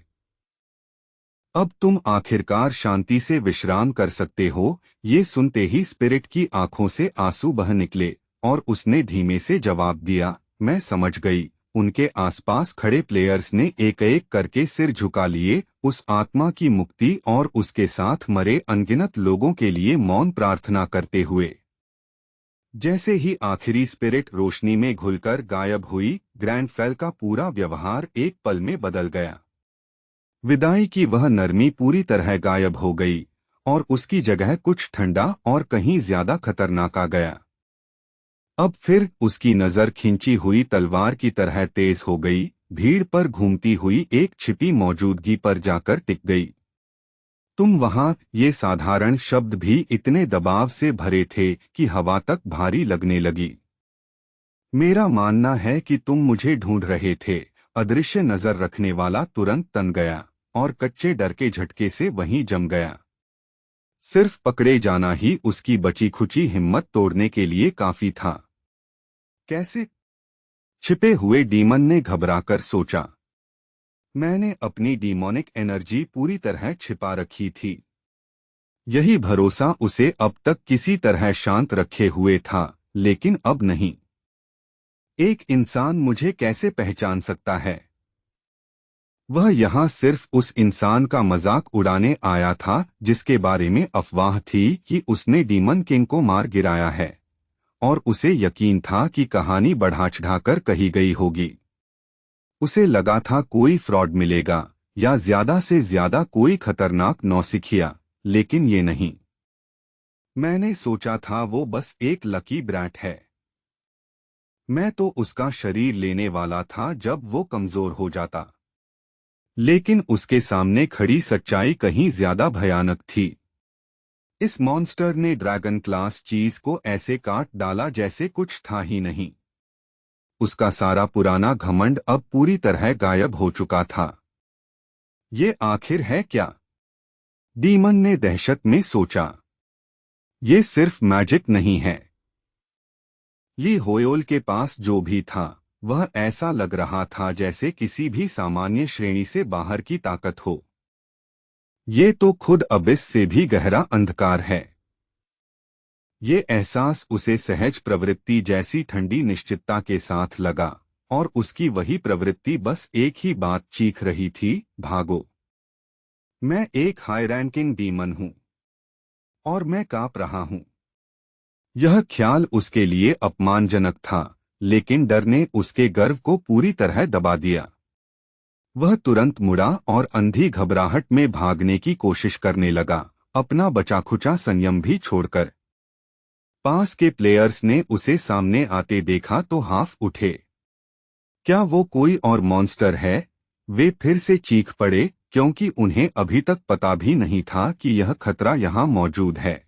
Speaker 1: अब तुम आखिरकार शांति से विश्राम कर सकते हो। ये सुनते ही स्पिरिट की आंखों से आंसू बह निकले और उसने धीमे से जवाब दिया, मैं समझ गई। उनके आसपास खड़े प्लेयर्स ने एक एक करके सिर झुका लिए, उस आत्मा की मुक्ति और उसके साथ मरे अनगिनत लोगों के लिए मौन प्रार्थना करते हुए। जैसे ही आखिरी स्पिरिट रोशनी में घुलकर गायब हुई, ग्रैंडफेल का पूरा व्यवहार एक पल में बदल गया। विदाई की वह नरमी पूरी तरह गायब हो गई और उसकी जगह कुछ ठंडा और कहीं ज्यादा खतरनाक आ गया। अब फिर उसकी नजर खिंची हुई तलवार की तरह तेज हो गई, भीड़ पर घूमती हुई एक छिपी मौजूदगी पर जाकर टिक गई। तुम वहां, ये साधारण शब्द भी इतने दबाव से भरे थे कि हवा तक भारी लगने लगी। मेरा मानना है कि तुम मुझे ढूंढ रहे थे। अदृश्य नजर रखने वाला तुरंत तन गया और कच्चे डर के झटके से वहीं जम गया। सिर्फ पकड़े जाना ही उसकी बची खुची हिम्मत तोड़ने के लिए काफी था। कैसे? छिपे हुए डीमन ने घबराकर सोचा। मैंने अपनी डीमोनिक एनर्जी पूरी तरह छिपा रखी थी। यही भरोसा उसे अब तक किसी तरह शांत रखे हुए था, लेकिन अब नहीं। एक इंसान मुझे कैसे पहचान सकता है? वह यहाँ सिर्फ उस इंसान का मजाक उड़ाने आया था जिसके बारे में अफवाह थी कि उसने डीमन किंग को मार गिराया है, और उसे यकीन था कि कहानी बढ़ा चढ़ाकर कही गई होगी। उसे लगा था कोई फ्रॉड मिलेगा या ज्यादा से ज्यादा कोई खतरनाक नौसिखिया, लेकिन ये नहीं। मैंने सोचा था वो बस एक लकी ब्रैट है। मैं तो उसका शरीर लेने वाला था जब वो कमजोर हो जाता। लेकिन उसके सामने खड़ी सच्चाई कहीं ज्यादा भयानक थी। इस मॉन्स्टर ने ड्रैगन क्लास चीज को ऐसे काट डाला जैसे कुछ था ही नहीं। उसका सारा पुराना घमंड अब पूरी तरह गायब हो चुका था। ये आखिर है क्या? डीमन ने दहशत में सोचा। ये सिर्फ मैजिक नहीं है। ली होयोल के पास जो भी था वह ऐसा लग रहा था जैसे किसी भी सामान्य श्रेणी से बाहर की ताकत हो। ये तो खुद अबिस से भी गहरा अंधकार है। ये एहसास उसे सहज प्रवृत्ति जैसी ठंडी निश्चितता के साथ लगा, और उसकी वही प्रवृत्ति बस एक ही बात चीख रही थी, भागो। मैं एक हाई रैंकिंग डीमन हूं और मैं कांप रहा हूं। यह ख्याल उसके लिए अपमानजनक था, लेकिन डर ने उसके गर्व को पूरी तरह दबा दिया। वह तुरंत मुड़ा और अंधी घबराहट में भागने की कोशिश करने लगा, अपना बचाखुचा संयम भी छोड़कर। पास के प्लेयर्स ने उसे सामने आते देखा तो हाफ उठे। क्या वो कोई और मॉन्स्टर है? वे फिर से चीख पड़े, क्योंकि उन्हें अभी तक पता भी नहीं था कि यह खतरा यहाँ मौजूद है।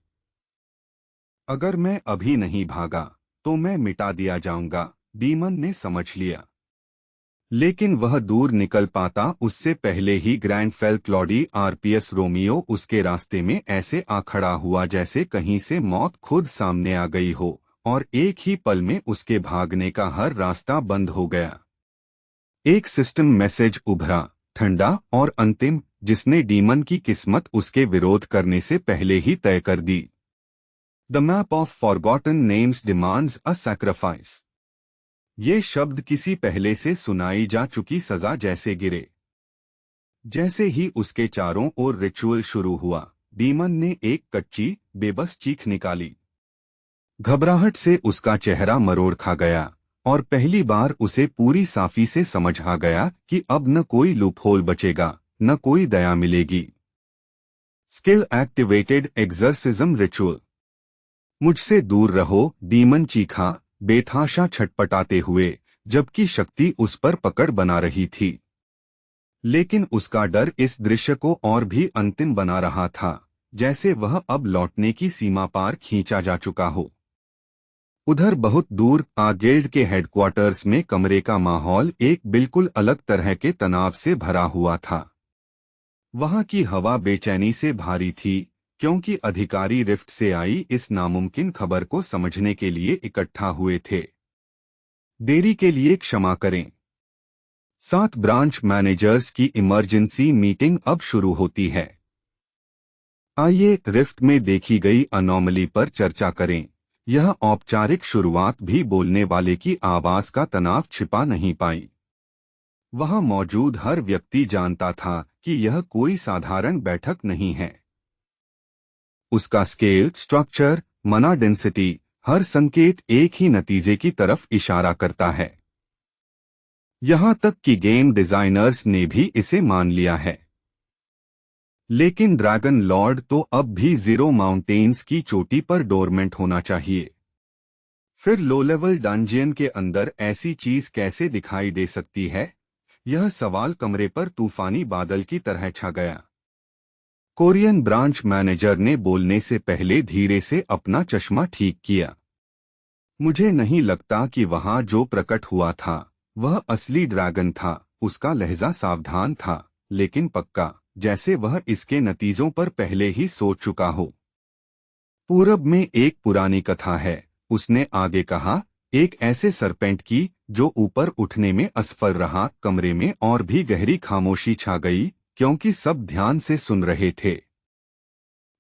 Speaker 1: अगर मैं अभी नहीं भागा तो मैं मिटा दिया जाऊंगा, डीमन ने समझ लिया। लेकिन वह दूर निकल पाता उससे पहले ही ग्रैंडफेल क्लॉडी आरपीएस रोमियो उसके रास्ते में ऐसे आ खड़ा हुआ जैसे कहीं से मौत खुद सामने आ गई हो, और एक ही पल में उसके भागने का हर रास्ता बंद हो गया। एक सिस्टम मैसेज उभरा, ठंडा और अंतिम, जिसने डीमन की किस्मत उसके विरोध करने से पहले ही तय कर दी। The map of forgotten names demands a sacrifice. ये शब्द किसी पहले से सुनाई जा चुकी सजा जैसे गिरे। जैसे ही उसके चारों ओर रिचुअल शुरू हुआ, डीमन ने एक कच्ची, बेबस चीख निकाली। घबराहट से उसका चेहरा मरोड़ खा गया, और पहली बार उसे पूरी साफी से समझ आ गया कि अब न कोई लूपहोल बचेगा, न कोई दया मिलेगी। Skill activated exorcism ritual. मुझसे दूर रहो, डीमन चीखा, बेतहाशा छटपटाते हुए, जबकि शक्ति उस पर पकड़ बना रही थी। लेकिन उसका डर इस दृश्य को और भी अंतिम बना रहा था, जैसे वह अब लौटने की सीमा पार खींचा जा चुका हो। उधर बहुत दूर गिल्ड के हेडक्वार्टर्स में कमरे का माहौल एक बिल्कुल अलग तरह के तनाव से भरा हुआ था। वहां की हवा बेचैनी से भारी थी, क्योंकि अधिकारी रिफ्ट से आई इस नामुमकिन खबर को समझने के लिए इकट्ठा हुए थे। देरी के लिए क्षमा करें। 7 ब्रांच मैनेजर्स की इमरजेंसी मीटिंग अब शुरू होती है। आइए रिफ्ट में देखी गई अनोमली पर चर्चा करें। यह औपचारिक शुरुआत भी बोलने वाले की आवाज का तनाव छिपा नहीं पाई। वहां मौजूद हर व्यक्ति जानता था कि यह कोई साधारण बैठक नहीं है। उसका स्केल, स्ट्रक्चर, मना डेंसिटी, हर संकेत एक ही नतीजे की तरफ इशारा करता है। यहां तक कि गेम डिजाइनर्स ने भी इसे मान लिया है। लेकिन ड्रैगन लॉर्ड तो अब भी जीरो माउंटेन्स की चोटी पर डोरमेंट होना चाहिए। फिर लो लेवल डंजियन के अंदर ऐसी चीज कैसे दिखाई दे सकती है? यह सवाल कमरे पर तूफानी बादल की तरह छा गया। कोरियन ब्रांच मैनेजर ने बोलने से पहले धीरे से अपना चश्मा ठीक किया। मुझे नहीं लगता कि वहां जो प्रकट हुआ था वह असली ड्रैगन था। उसका लहजा सावधान था, लेकिन पक्का, जैसे वह इसके नतीजों पर पहले ही सोच चुका हो। पूरब में एक पुरानी कथा है, उसने आगे कहा, एक ऐसे सरपेंट की जो ऊपर उठने में असफल रहा। कमरे में और भी गहरी खामोशी छा गई, क्योंकि सब ध्यान से सुन रहे थे।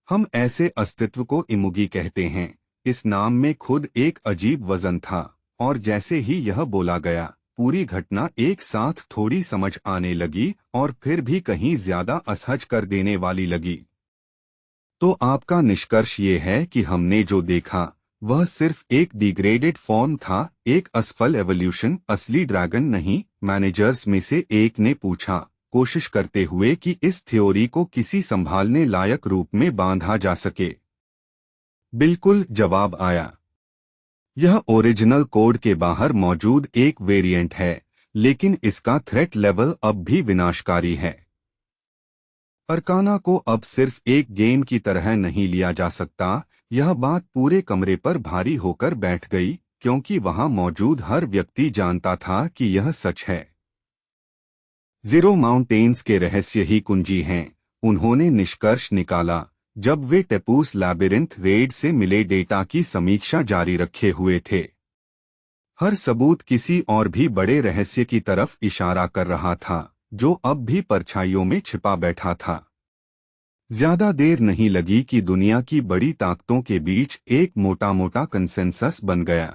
Speaker 1: हम ऐसे अस्तित्व को इमुगी कहते हैं। इस नाम में खुद एक अजीब वजन था, और जैसे ही यह बोला गया, पूरी घटना एक साथ थोड़ी समझ आने लगी, और फिर भी कहीं ज्यादा असहज कर देने वाली लगी। तो आपका निष्कर्ष ये है कि हमने जो देखा वह सिर्फ एक डिग्रेडेड फॉर्म था, एक असफल एवोल्यूशन, असली ड्रैगन नहीं? मैनेजर्स में से एक ने पूछा, कोशिश करते हुए कि इस थ्योरी को किसी संभालने लायक रूप में बांधा जा सके। बिल्कुल, जवाब आया। यह ओरिजिनल कोड के बाहर मौजूद एक वेरिएंट है, लेकिन इसका थ्रेट लेवल अब भी विनाशकारी है। अरकाना को अब सिर्फ एक गेम की तरह नहीं लिया जा सकता। यह बात पूरे कमरे पर भारी होकर बैठ गई, क्योंकि वहां मौजूद हर व्यक्ति जानता था कि यह सच है। जीरो माउंटेन्स के रहस्य ही कुंजी हैं, उन्होंने निष्कर्ष निकाला जब वे टेपूस लैबिरिंथ रेड से मिले डेटा की समीक्षा जारी रखे हुए थे। हर सबूत किसी और भी बड़े रहस्य की तरफ इशारा कर रहा था, जो अब भी परछाइयों में छिपा बैठा था। ज्यादा देर नहीं लगी कि दुनिया की बड़ी ताकतों के बीच एक मोटा मोटा कंसेंसस बन गया।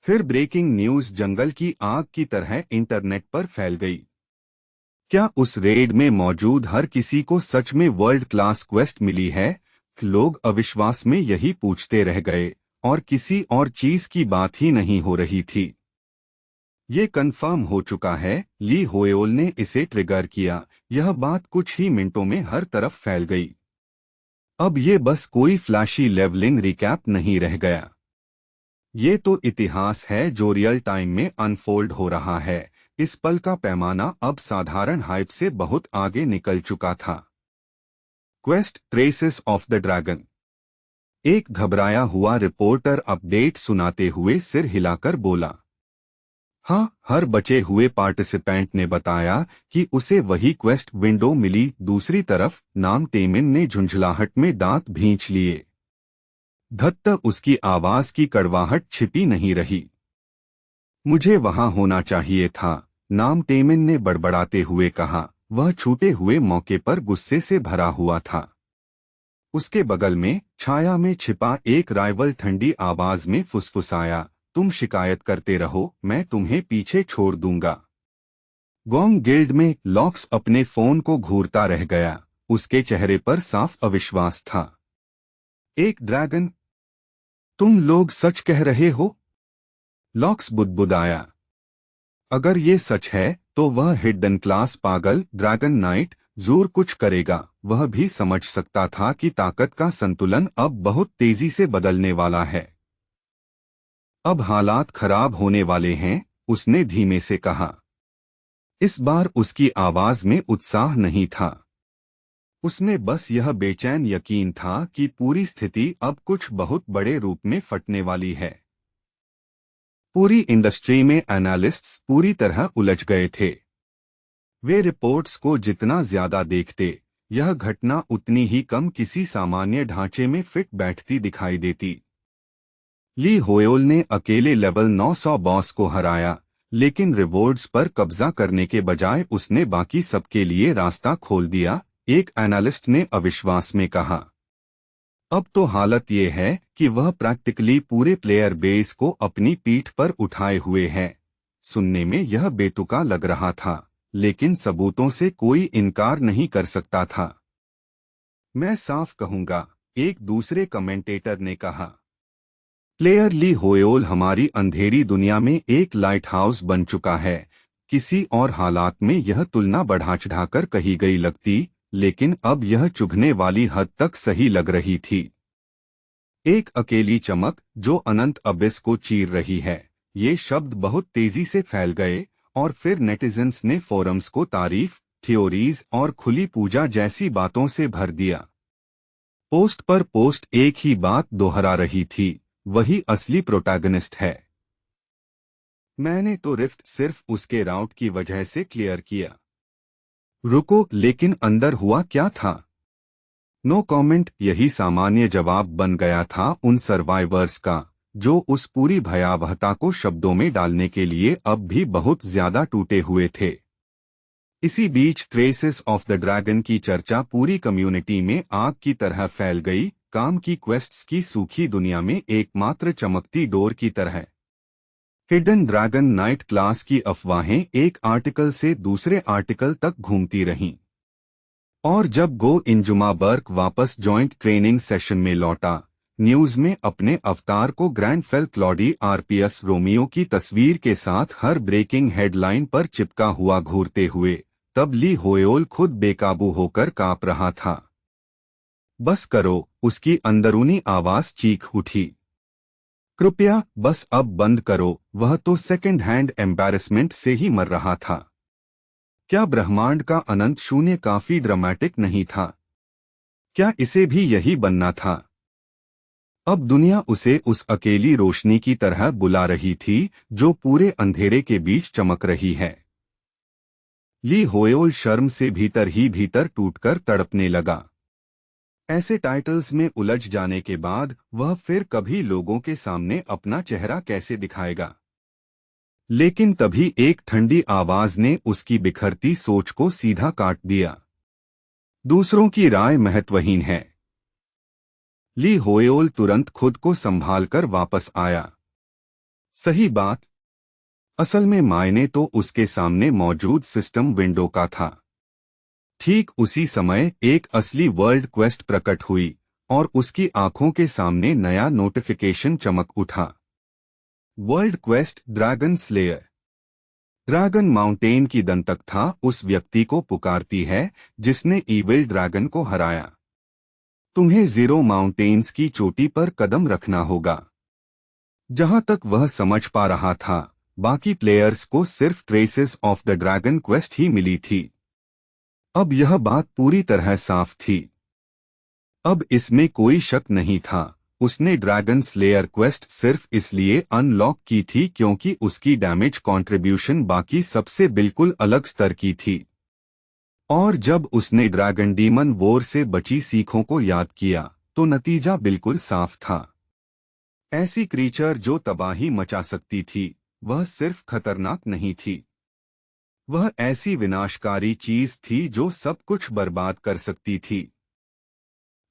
Speaker 1: फिर ब्रेकिंग न्यूज जंगल की आग की तरह इंटरनेट पर फैल गई। क्या उस रेड में मौजूद हर किसी को सच में वर्ल्ड क्लास क्वेस्ट मिली है? लोग अविश्वास में यही पूछते रह गए, और किसी और चीज की बात ही नहीं हो रही थी। ये कंफर्म हो चुका है, ली होएल ने इसे ट्रिगर किया। यह बात कुछ ही मिनटों में हर तरफ फैल गई। अब ये बस कोई फ्लैशी लेवलिंग रिकैप नहीं रह गया। ये तो इतिहास है जो रियल टाइम में अनफोल्ड हो रहा है। इस पल का पैमाना अब साधारण हाइप से बहुत आगे निकल चुका था। Quest traces of the dragon. एक घबराया हुआ रिपोर्टर अपडेट सुनाते हुए सिर हिलाकर बोला। हाँ, हर बचे हुए पार्टिसिपेंट ने बताया कि उसे वही क्वेस्ट विंडो मिली। दूसरी तरफ नाम टेमिन ने झुंझलाहट में दांत भींच लिए। धत्त, उसकी आवाज की कड़वाहट छिपी नहीं रही। मुझे वहां होना चाहिए था, नाम टेमिन ने बड़बड़ाते हुए कहा। वह छूटे हुए मौके पर गुस्से से भरा हुआ था। उसके बगल में छाया में छिपा एक राइवल ठंडी आवाज में फुसफुसाया, तुम शिकायत करते रहो, मैं तुम्हें पीछे छोड़ दूंगा। गोंग गिल्ड में लॉक्स अपने फोन को घूरता रह गया। उसके चेहरे पर साफ अविश्वास था। एक ड्रैगन? तुम लोग सच कह रहे हो? लॉक्स बुदबुदाया। अगर ये सच है तो वह हिडन क्लास पागल ड्रैगन नाइट जरूर कुछ करेगा। वह भी समझ सकता था कि ताकत का संतुलन अब बहुत तेजी से बदलने वाला है। अब हालात खराब होने वाले हैं, उसने धीमे से कहा। इस बार उसकी आवाज में उत्साह नहीं था। उसमें बस यह बेचैन यकीन था कि पूरी स्थिति अब कुछ बहुत बड़े रूप में फटने वाली है। पूरी इंडस्ट्री में एनालिस्ट्स पूरी तरह उलझ गए थे। वे रिपोर्ट्स को जितना ज्यादा देखते, यह घटना उतनी ही कम किसी सामान्य ढांचे में फिट बैठती दिखाई देती। ली होयोल ने अकेले लेवल 900 बॉस को हराया, लेकिन रिवॉर्ड्स पर कब्जा करने के बजाय उसने बाकी सबके लिए रास्ता खोल दिया, एक एनालिस्ट ने अविश्वास में कहा। अब तो हालत ये है कि वह प्रैक्टिकली पूरे प्लेयर बेस को अपनी पीठ पर उठाए हुए है। सुनने में यह बेतुका लग रहा था, लेकिन सबूतों से कोई इनकार नहीं कर सकता था। मैं साफ कहूंगा, एक दूसरे कमेंटेटर ने कहा। प्लेयर ली होयोल हमारी अंधेरी दुनिया में एक लाइट हाउस बन चुका है। किसी और हालात में यह तुलना बढ़ा चढ़ाकर कही गई लगती, लेकिन अब यह चुभने वाली हद तक सही लग रही थी। एक अकेली चमक जो अनंत अबिस को चीर रही है। ये शब्द बहुत तेजी से फैल गए और फिर नेटिजन्स ने फोरम्स को तारीफ, थ्योरीज और खुली पूजा जैसी बातों से भर दिया। पोस्ट पर पोस्ट एक ही बात दोहरा रही थी, वही असली प्रोटैगनिस्ट है। मैंने तो रिफ्ट सिर्फ उसके राउट की वजह से क्लियर किया। रुको, लेकिन अंदर हुआ क्या था? नो कमेंट, यही सामान्य जवाब बन गया था उन सर्वाइवर्स का, जो उस पूरी भयावहता को शब्दों में डालने के लिए अब भी बहुत ज्यादा टूटे हुए थे। इसी बीच ट्रेसेस ऑफ द ड्रैगन की चर्चा पूरी कम्युनिटी में आग की तरह फैल गई, काम की क्वेस्ट्स की सूखी दुनिया में एकमात्र चमकती डोर की तरह। हिडन ड्रैगन नाइट क्लास की अफवाहें एक आर्टिकल से दूसरे आर्टिकल तक घूमती रहीं। और जब गो इंजुमा बर्क वापस जॉइंट ट्रेनिंग सेशन में लौटा, न्यूज में अपने अवतार को grand fail Claude RPS Romeo की तस्वीर के साथ हर ब्रेकिंग हेडलाइन पर चिपका हुआ घूरते हुए, तब ली होयोल खुद बेकाबू होकर कांप रहा था। बस करो, उसकी अंदरूनी आवाज चीख उठी। कृपया बस अब बंद करो, वह तो सेकंड हैंड एम्बैरेसमेंट से ही मर रहा था। क्या ब्रह्मांड का अनंत शून्य काफी ड्रामेटिक नहीं था? क्या इसे भी यही बनना था? अब दुनिया उसे उस अकेली रोशनी की तरह बुला रही थी, जो पूरे अंधेरे के बीच चमक रही है। ली होयोल शर्म से भीतर ही भीतर टूटकर तड़पने लगा। ऐसे टाइटल्स में उलझ जाने के बाद वह फिर कभी लोगों के सामने अपना चेहरा कैसे दिखाएगा? लेकिन तभी एक ठंडी आवाज ने उसकी बिखरती सोच को सीधा काट दिया। दूसरों की राय महत्वहीन है। ली होयोल तुरंत खुद को संभालकर वापस आया। सही बात। असल में मायने तो उसके सामने मौजूद सिस्टम विंडो का था। ठीक उसी समय एक असली वर्ल्ड क्वेस्ट प्रकट हुई और उसकी आंखों के सामने नया नोटिफिकेशन चमक उठा। World quest dragon slayer. Dragon mountain की दंतकथा उस व्यक्ति को पुकारती है जिसने ईविल ड्रैगन को हराया। तुम्हें जीरो माउंटेन्स की चोटी पर कदम रखना होगा। जहां तक वह समझ पा रहा था, बाकी प्लेयर्स को सिर्फ traces of the dragon quest ही मिली थी। अब यह बात पूरी तरह साफ थी। अब इसमें कोई शक नहीं था, उसने ड्रैगन स्लेयर क्वेस्ट सिर्फ इसलिए अनलॉक की थी क्योंकि उसकी डैमेज कंट्रीब्यूशन बाकी सबसे बिल्कुल अलग स्तर की थी। और जब उसने ड्रैगन डीमन वॉर से बची सीखों को याद किया, तो नतीजा बिल्कुल साफ था। ऐसी क्रीचर जो तबाही मचा सकती थी, वह सिर्फ खतरनाक नहीं थी, वह ऐसी विनाशकारी चीज थी जो सब कुछ बर्बाद कर सकती थी।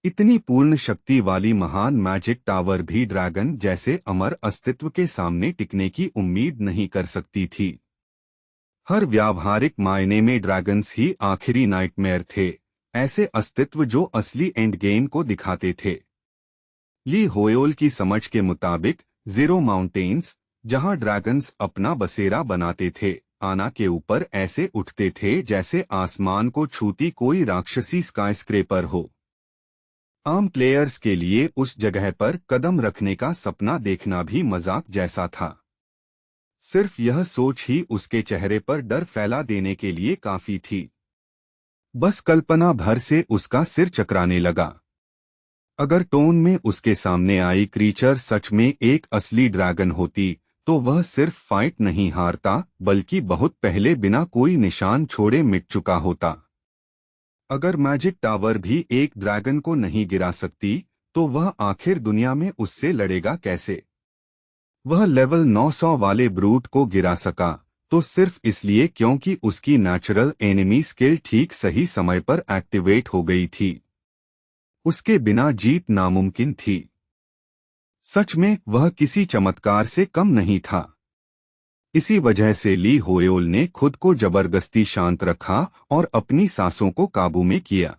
Speaker 1: इतनी पूर्ण शक्ति वाली महान मैजिक टावर भी ड्रैगन जैसे अमर अस्तित्व के सामने टिकने की उम्मीद नहीं कर सकती थी। हर व्यावहारिक मायने में ड्रैगन्स ही आखिरी नाइटमेयर थे, ऐसे अस्तित्व जो असली एंड गेम को दिखाते थे। ली होयोल की समझ के मुताबिक जीरो माउंटेन्स, जहां ड्रैगन्स अपना बसेरा बनाते थे, आना के ऊपर ऐसे उठते थे जैसे आसमान को छूती कोई राक्षसी स्काईस्क्रेपर हो। आम प्लेयर्स के लिए उस जगह पर कदम रखने का सपना देखना भी मजाक जैसा था। सिर्फ यह सोच ही उसके चेहरे पर डर फैला देने के लिए काफी थी। बस कल्पना भर से उसका सिर चकराने लगा। अगर टोन में उसके सामने आई क्रीचर सच में एक असली ड्रैगन होती, तो वह सिर्फ फाइट नहीं हारता बल्कि बहुत पहले बिना कोई निशान छोड़े मिट चुका होता। अगर मैजिक टावर भी एक ड्रैगन को नहीं गिरा सकती तो वह आखिर दुनिया में उससे लड़ेगा कैसे। वह लेवल 900 वाले ब्रूट को गिरा सका तो सिर्फ इसलिए क्योंकि उसकी नेचुरल एनिमी स्किल ठीक सही समय पर एक्टिवेट हो गई थी। उसके बिना जीत नामुमकिन थी। सच में वह किसी चमत्कार से कम नहीं था। इसी वजह से ली होयोल ने खुद को जबरदस्ती शांत रखा और अपनी सांसों को काबू में किया।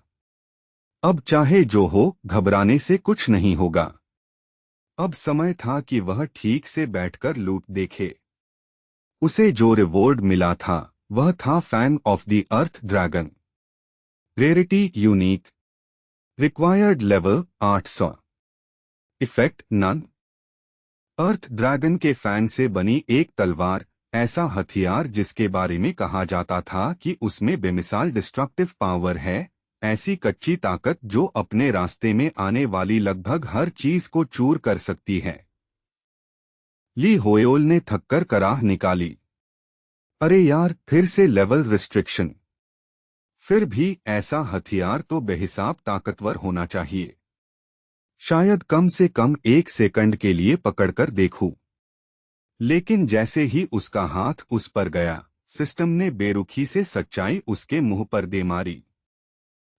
Speaker 1: अब चाहे जो हो, घबराने से कुछ नहीं होगा। अब समय था कि वह ठीक से बैठकर लूट देखे। उसे जो रिवॉर्ड मिला था वह था fang of the earth dragon. Rarity unique. Required level 800। Effect none. Earth dragon के फैंग से बनी एक तलवार, ऐसा हथियार जिसके बारे में कहा जाता था कि उसमें बेमिसाल डिस्ट्रक्टिव पावर है। ऐसी कच्ची ताकत जो अपने रास्ते में आने वाली लगभग हर चीज को चूर कर सकती है। ली होयोल ने थककर कराह निकाली। अरे यार, फिर से लेवल रिस्ट्रिक्शन। फिर भी ऐसा हथियार तो बेहिसाब ताकतवर होना चाहिए। शायद कम से कम 1 सेकंड के लिए पकड़कर देखूं। लेकिन जैसे ही उसका हाथ उस पर गया, सिस्टम ने बेरुखी से सच्चाई उसके मुंह पर दे मारी।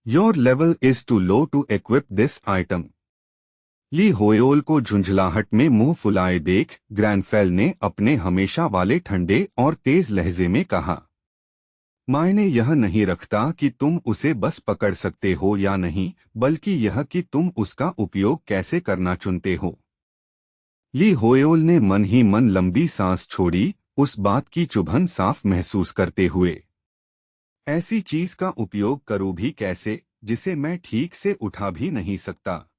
Speaker 1: Your level is too low to equip this item. Lee Hoyol को झुंझलाहट में मुंह फुलाए देख ग्रैंडफेल ने अपने हमेशा वाले ठंडे और तेज लहजे में कहा, मायने यह नहीं रखता कि तुम उसे बस पकड़ सकते हो या नहीं, बल्कि यह कि तुम उसका उपयोग कैसे करना चुनते हो। ली होयोल ने मन ही मन लंबी सांस छोड़ी, उस बात की चुभन साफ महसूस करते हुए। ऐसी चीज का उपयोग करूं भी कैसे जिसे मैं ठीक से उठा भी नहीं सकता।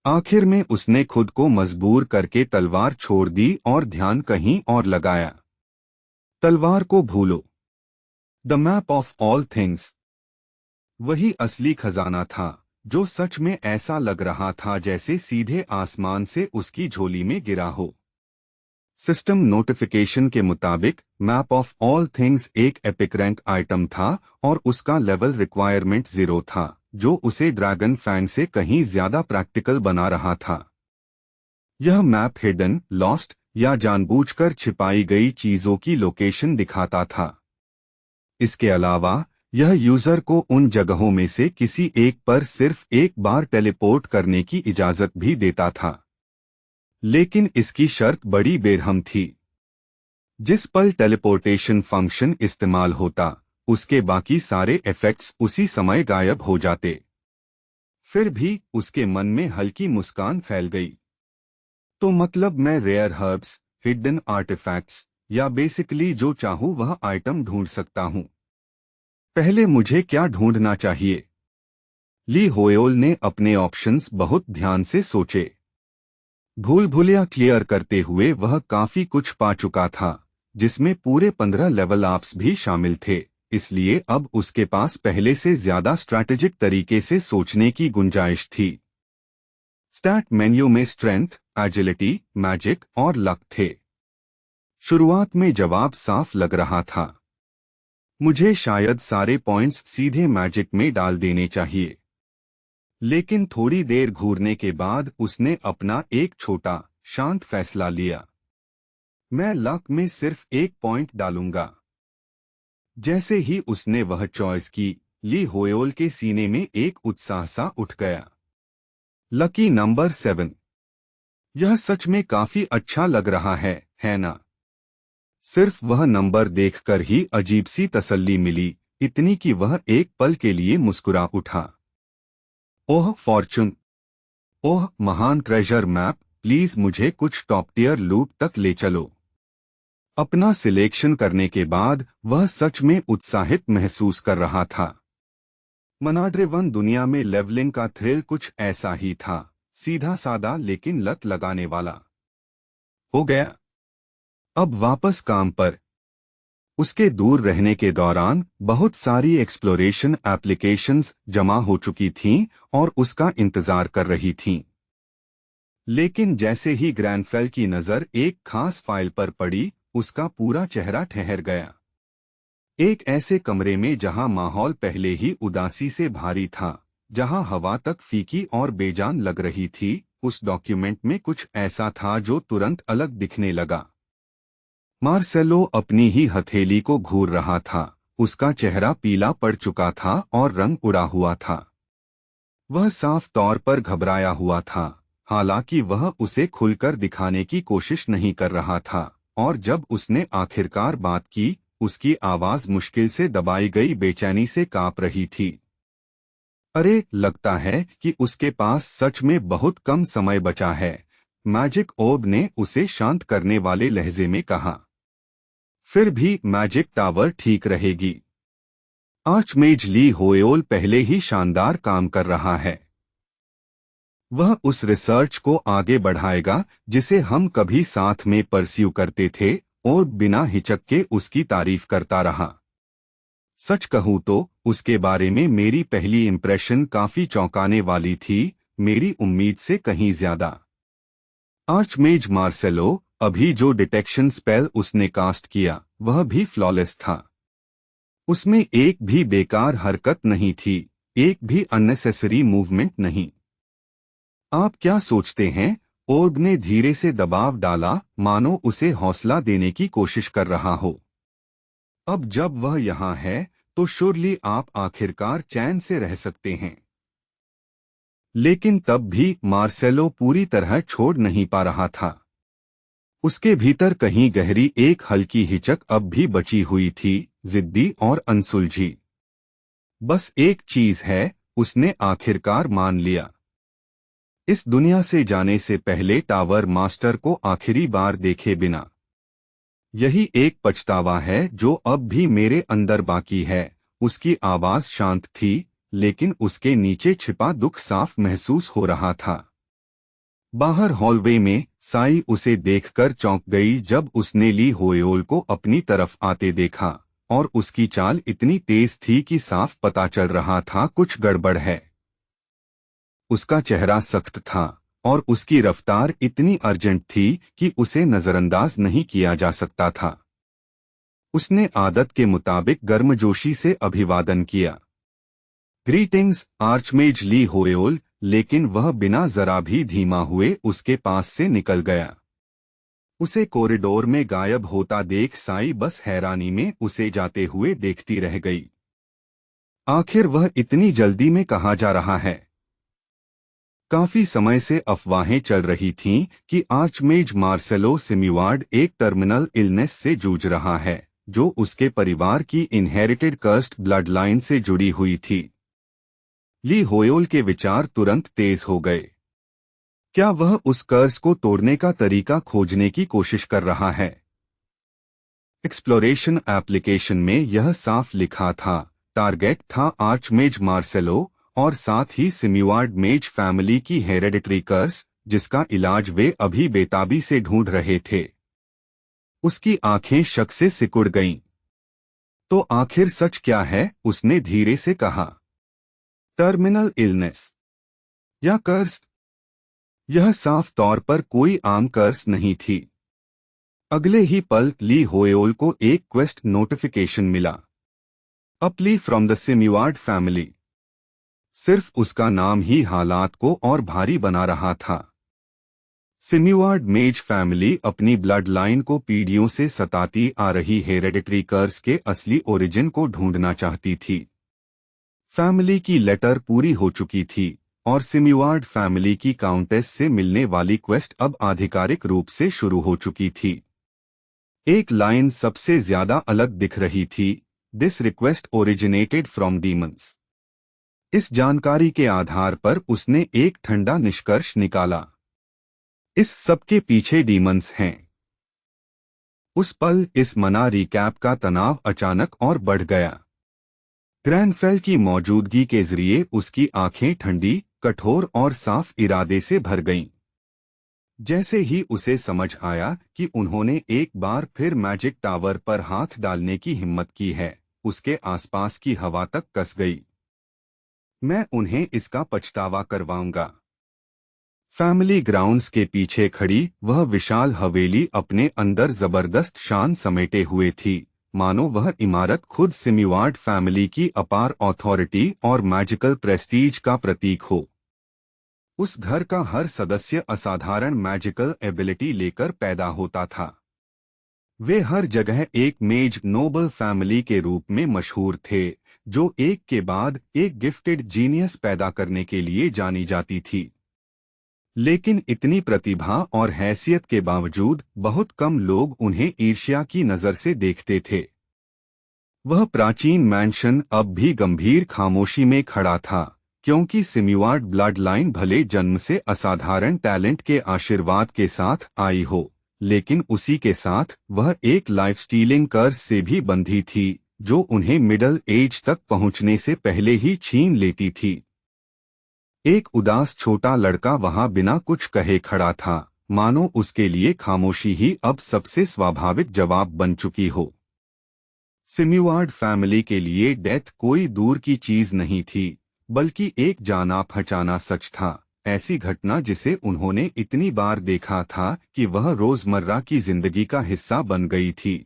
Speaker 1: आखिर में उसने खुद को मजबूर करके तलवार छोड़ दी और ध्यान कहीं और लगाया। तलवार को भूलो। The map of all things. वही असली खजाना था जो सच में ऐसा लग रहा था जैसे सीधे आसमान से उसकी झोली में गिरा हो। सिस्टम नोटिफिकेशन के मुताबिक मैप ऑफ ऑल थिंग्स एक एपिक रैंक आइटम था और उसका लेवल रिक्वायरमेंट 0 था, जो उसे ड्रैगन फैंग से कहीं ज्यादा प्रैक्टिकल बना रहा था। यह मैप हिडन, लॉस्ट या जानबूझकर छिपाई गई चीजों की लोकेशन दिखाता था। इसके अलावा यह यूजर को उन जगहों में से किसी एक पर सिर्फ एक बार टेलीपोर्ट करने की इजाजत भी देता था। लेकिन इसकी शर्त बड़ी बेरहम थी। जिस पल टेलीपोर्टेशन फंक्शन इस्तेमाल होता, उसके बाकी सारे इफेक्ट्स उसी समय गायब हो जाते। फिर भी उसके मन में हल्की मुस्कान फैल गई। तो मतलब मैं रेयर हर्ब्स, हिडन आर्टिफैक्ट्स या बेसिकली जो चाहूं वह आइटम ढूंढ सकता हूं। पहले मुझे क्या ढूंढना चाहिए? ली होयोल ने अपने ऑप्शंस बहुत ध्यान से सोचे। भूल-भुलैया क्लियर करते हुए वह काफी कुछ पा चुका था, जिसमें पूरे 15 लेवल अप्स भी शामिल थे, इसलिए अब उसके पास पहले से ज्यादा स्ट्रैटेजिक तरीके से सोचने की गुंजाइश थी। स्टैट मेन्यू में स्ट्रेंथ, एजिलिटी, मैजिक और लक थे। शुरुआत में जवाब साफ लग रहा था। मुझे शायद सारे पॉइंट्स सीधे मैजिक में डाल देने चाहिए। लेकिन थोड़ी देर घूरने के बाद उसने अपना एक छोटा, शांत फैसला लिया। मैं लक में सिर्फ 1 पॉइंट डालूंगा। जैसे ही उसने वह चॉइस की, ली होयोल के सीने में एक उत्साह सा उठ गया। Lucky number 7। यह सच में काफी अच्छा लग रहा है ना? सिर्फ वह नंबर देखकर ही अजीब सी तसल्ली मिली, इतनी कि वह एक पल के लिए मुस्कुरा उठा। ओह फॉर्चून! ओह महान ट्रेजर मैप, प्लीज मुझे कुछ टॉप टियर लूट तक ले चलो। अपना सिलेक्शन करने के बाद वह सच में उत्साहित महसूस कर रहा था। मनाड्रे-1 दुनिया में लेवलिंग का थ्रिल कुछ ऐसा ही था, सीधा सादा लेकिन लत लगाने वाला। हो गया। अब वापस काम पर। उसके दूर रहने के दौरान बहुत सारी एक्सप्लोरेशन एप्लीकेशंस जमा हो चुकी थीं और उसका इंतजार कर रही थीं। लेकिन जैसे ही ग्रैनफेल की नजर एक खास फाइल पर पड़ी, उसका पूरा चेहरा ठहर गया। एक ऐसे कमरे में जहां माहौल पहले ही उदासी से भारी था, जहां हवा तक फीकी और बेजान लग रही थी, उस डॉक्यूमेंट में कुछ ऐसा था जो तुरंत अलग दिखने लगा। मार्सेलो अपनी ही हथेली को घूर रहा था। उसका चेहरा पीला पड़ चुका था और रंग उड़ा हुआ था। वह साफ तौर पर घबराया हुआ था, हालांकि वह उसे खुलकर दिखाने की कोशिश नहीं कर रहा था। और जब उसने आखिरकार बात की, उसकी आवाज मुश्किल से दबाई गई बेचैनी से कांप रही थी। अरे, लगता है कि उसके पास सच में बहुत कम समय बचा है, मैजिक ओब ने उसे शांत करने वाले लहजे में कहा। फिर भी मैजिक टावर ठीक रहेगी। आर्चमेज ली होएल पहले ही शानदार काम कर रहा है। वह उस रिसर्च को आगे बढ़ाएगा जिसे हम कभी साथ में परस्यू करते थे, और बिना हिचक के उसकी तारीफ करता रहा। सच कहूँ तो उसके बारे में मेरी पहली इंप्रेशन काफी चौंकाने वाली थी, मेरी उम्मीद से कहीं ज्यादा। आर्चमेज मार्सेलो, अभी जो डिटेक्शन स्पेल उसने कास्ट किया, वह भी फ्लॉलेस था। उसमें एक भी बेकार हरकत नहीं थी, एक भी अननेसेसरी मूवमेंट नहीं। आप क्या सोचते हैं? ओर्ब ने धीरे से दबाव डाला, मानो उसे हौसला देने की कोशिश कर रहा हो। अब जब वह यहाँ है, तो श्योरली आप आखिरकार चैन से रह सकते हैं। लेकिन तब भी मार्सेलो पूरी तरह छोड़ नहीं पा रहा था। उसके भीतर कहीं गहरी एक हल्की हिचक अब भी बची हुई थी, जिद्दी और अनसुलझी। बस एक चीज है, उसने आखिरकार मान लिया। इस दुनिया से जाने से पहले टावर मास्टर को आखिरी बार देखे बिना। यही एक पछतावा है जो अब भी मेरे अंदर बाकी है। उसकी आवाज शांत थी, लेकिन उसके नीचे छिपा दुख साफ महसूस हो रहा था। बाहर हॉलवे में साई उसे देखकर चौंक गई जब उसने ली होएल को अपनी तरफ आते देखा, और उसकी चाल इतनी तेज थी कि साफ पता चल रहा था कुछ गड़बड़ है। उसका चेहरा सख्त था, और उसकी रफ्तार इतनी अर्जेंट थी कि उसे नजरअंदाज नहीं किया जा सकता था। उसने आदत के मुताबिक गर्मजोशी से अभिवादन किया। ग्रीटिंग्स आर्चमेज ली होएल, लेकिन वह बिना जरा भी धीमा हुए उसके पास से निकल गया। उसे कॉरिडोर में गायब होता देख साई बस हैरानी में उसे जाते हुए देखती रह गई। आखिर वह इतनी जल्दी में कहाँ जा रहा है? काफी समय से अफवाहें चल रही थीं कि आर्चमेज मार्सेलो सिम्युआर्ड एक टर्मिनल इलनेस से जूझ रहा है, जो उसके परिवार की इनहेरिटेड कर्स्ड ब्लड लाइन से जुड़ी हुई थी। ली होएल के विचार तुरंत तेज हो गए। क्या वह उस कर्स को तोड़ने का तरीका खोजने की कोशिश कर रहा है? एक्सप्लोरेशन एप्लीकेशन में यह साफ लिखा था। टारगेट था आर्चमेज मार्सेलो और साथ ही सिम्युआर्ड मेज फैमिली की हेरेडिटरी कर्स, जिसका इलाज वे अभी बेताबी से ढूंढ रहे थे। उसकी आंखें शक से सिकुड़ गईं। तो आखिर सच क्या है? उसने धीरे से कहा। टर्मिनल इलनेस या कर्स? यह साफ तौर पर कोई आम कर्स नहीं थी। अगले ही पल ली होएल को एक क्वेस्ट नोटिफिकेशन मिला। अ प्ली फ्रॉम द सिम्युआर्ड फैमिली। सिर्फ उसका नाम ही हालात को और भारी बना रहा था। सिम्युआर्ड मेज फैमिली अपनी ब्लड लाइन को पीढ़ियों से सताती आ रही हेरेडिटरी कर्स के असली ओरिजिन को ढूंढना चाहती थी। फैमिली की लेटर पूरी हो चुकी थी, और सिम्युआर्ड फैमिली की काउंटेस से मिलने वाली क्वेस्ट अब आधिकारिक रूप से शुरू हो चुकी थी। एक लाइन सबसे ज्यादा अलग दिख रही थी। This request originated from demons. इस जानकारी के आधार पर उसने एक ठंडा निष्कर्ष निकाला। इस सब के पीछे डीमंस हैं। उस पल इस मना रिकैप का तनाव अचानक और बढ़ गया। ग्रैनफेल की मौजूदगी के जरिए उसकी आंखें ठंडी, कठोर और साफ इरादे से भर गईं। जैसे ही उसे समझ आया कि उन्होंने एक बार फिर मैजिक टावर पर हाथ डालने की हिम्मत की है, उसके आसपास की हवा तक कस गई। मैं उन्हें इसका पछतावा करवाऊंगा। फैमिली ग्राउंड्स के पीछे खड़ी वह विशाल हवेली अपने अंदर जबरदस्त शान समेटे हुए थी, मानो वह इमारत खुद सिम्युआर्ड फैमिली की अपार अथॉरिटी और मैजिकल प्रेस्टीज का प्रतीक हो। उस घर का हर सदस्य असाधारण मैजिकल एबिलिटी लेकर पैदा होता था। वे हर जगह एक मेज नोबल फैमिली के रूप में मशहूर थे, जो एक के बाद एक गिफ्टेड जीनियस पैदा करने के लिए जानी जाती थी। लेकिन इतनी प्रतिभा और हैसियत के बावजूद बहुत कम लोग उन्हें ईर्ष्या की नजर से देखते थे। वह प्राचीन मैंशन अब भी गंभीर खामोशी में खड़ा था, क्योंकि सिम्युआर्ड ब्लड लाइन भले जन्म से असाधारण टैलेंट के आशीर्वाद के साथ आई हो, लेकिन उसी के साथ वह एक लाइफ स्टीलिंग कर्स से भी बंधी थी, जो उन्हें मिडल एज तक पहुंचने से पहले ही छीन लेती थी। एक उदास छोटा लड़का वहां बिना कुछ कहे खड़ा था, मानो उसके लिए खामोशी ही अब सबसे स्वाभाविक जवाब बन चुकी हो। सिम्युआर्ड फैमिली के लिए डेथ कोई दूर की चीज नहीं थी, बल्कि एक जाना पहचाना सच था, ऐसी घटना जिसे उन्होंने इतनी बार देखा था कि वह रोजमर्रा की जिंदगी का हिस्सा बन गई थी।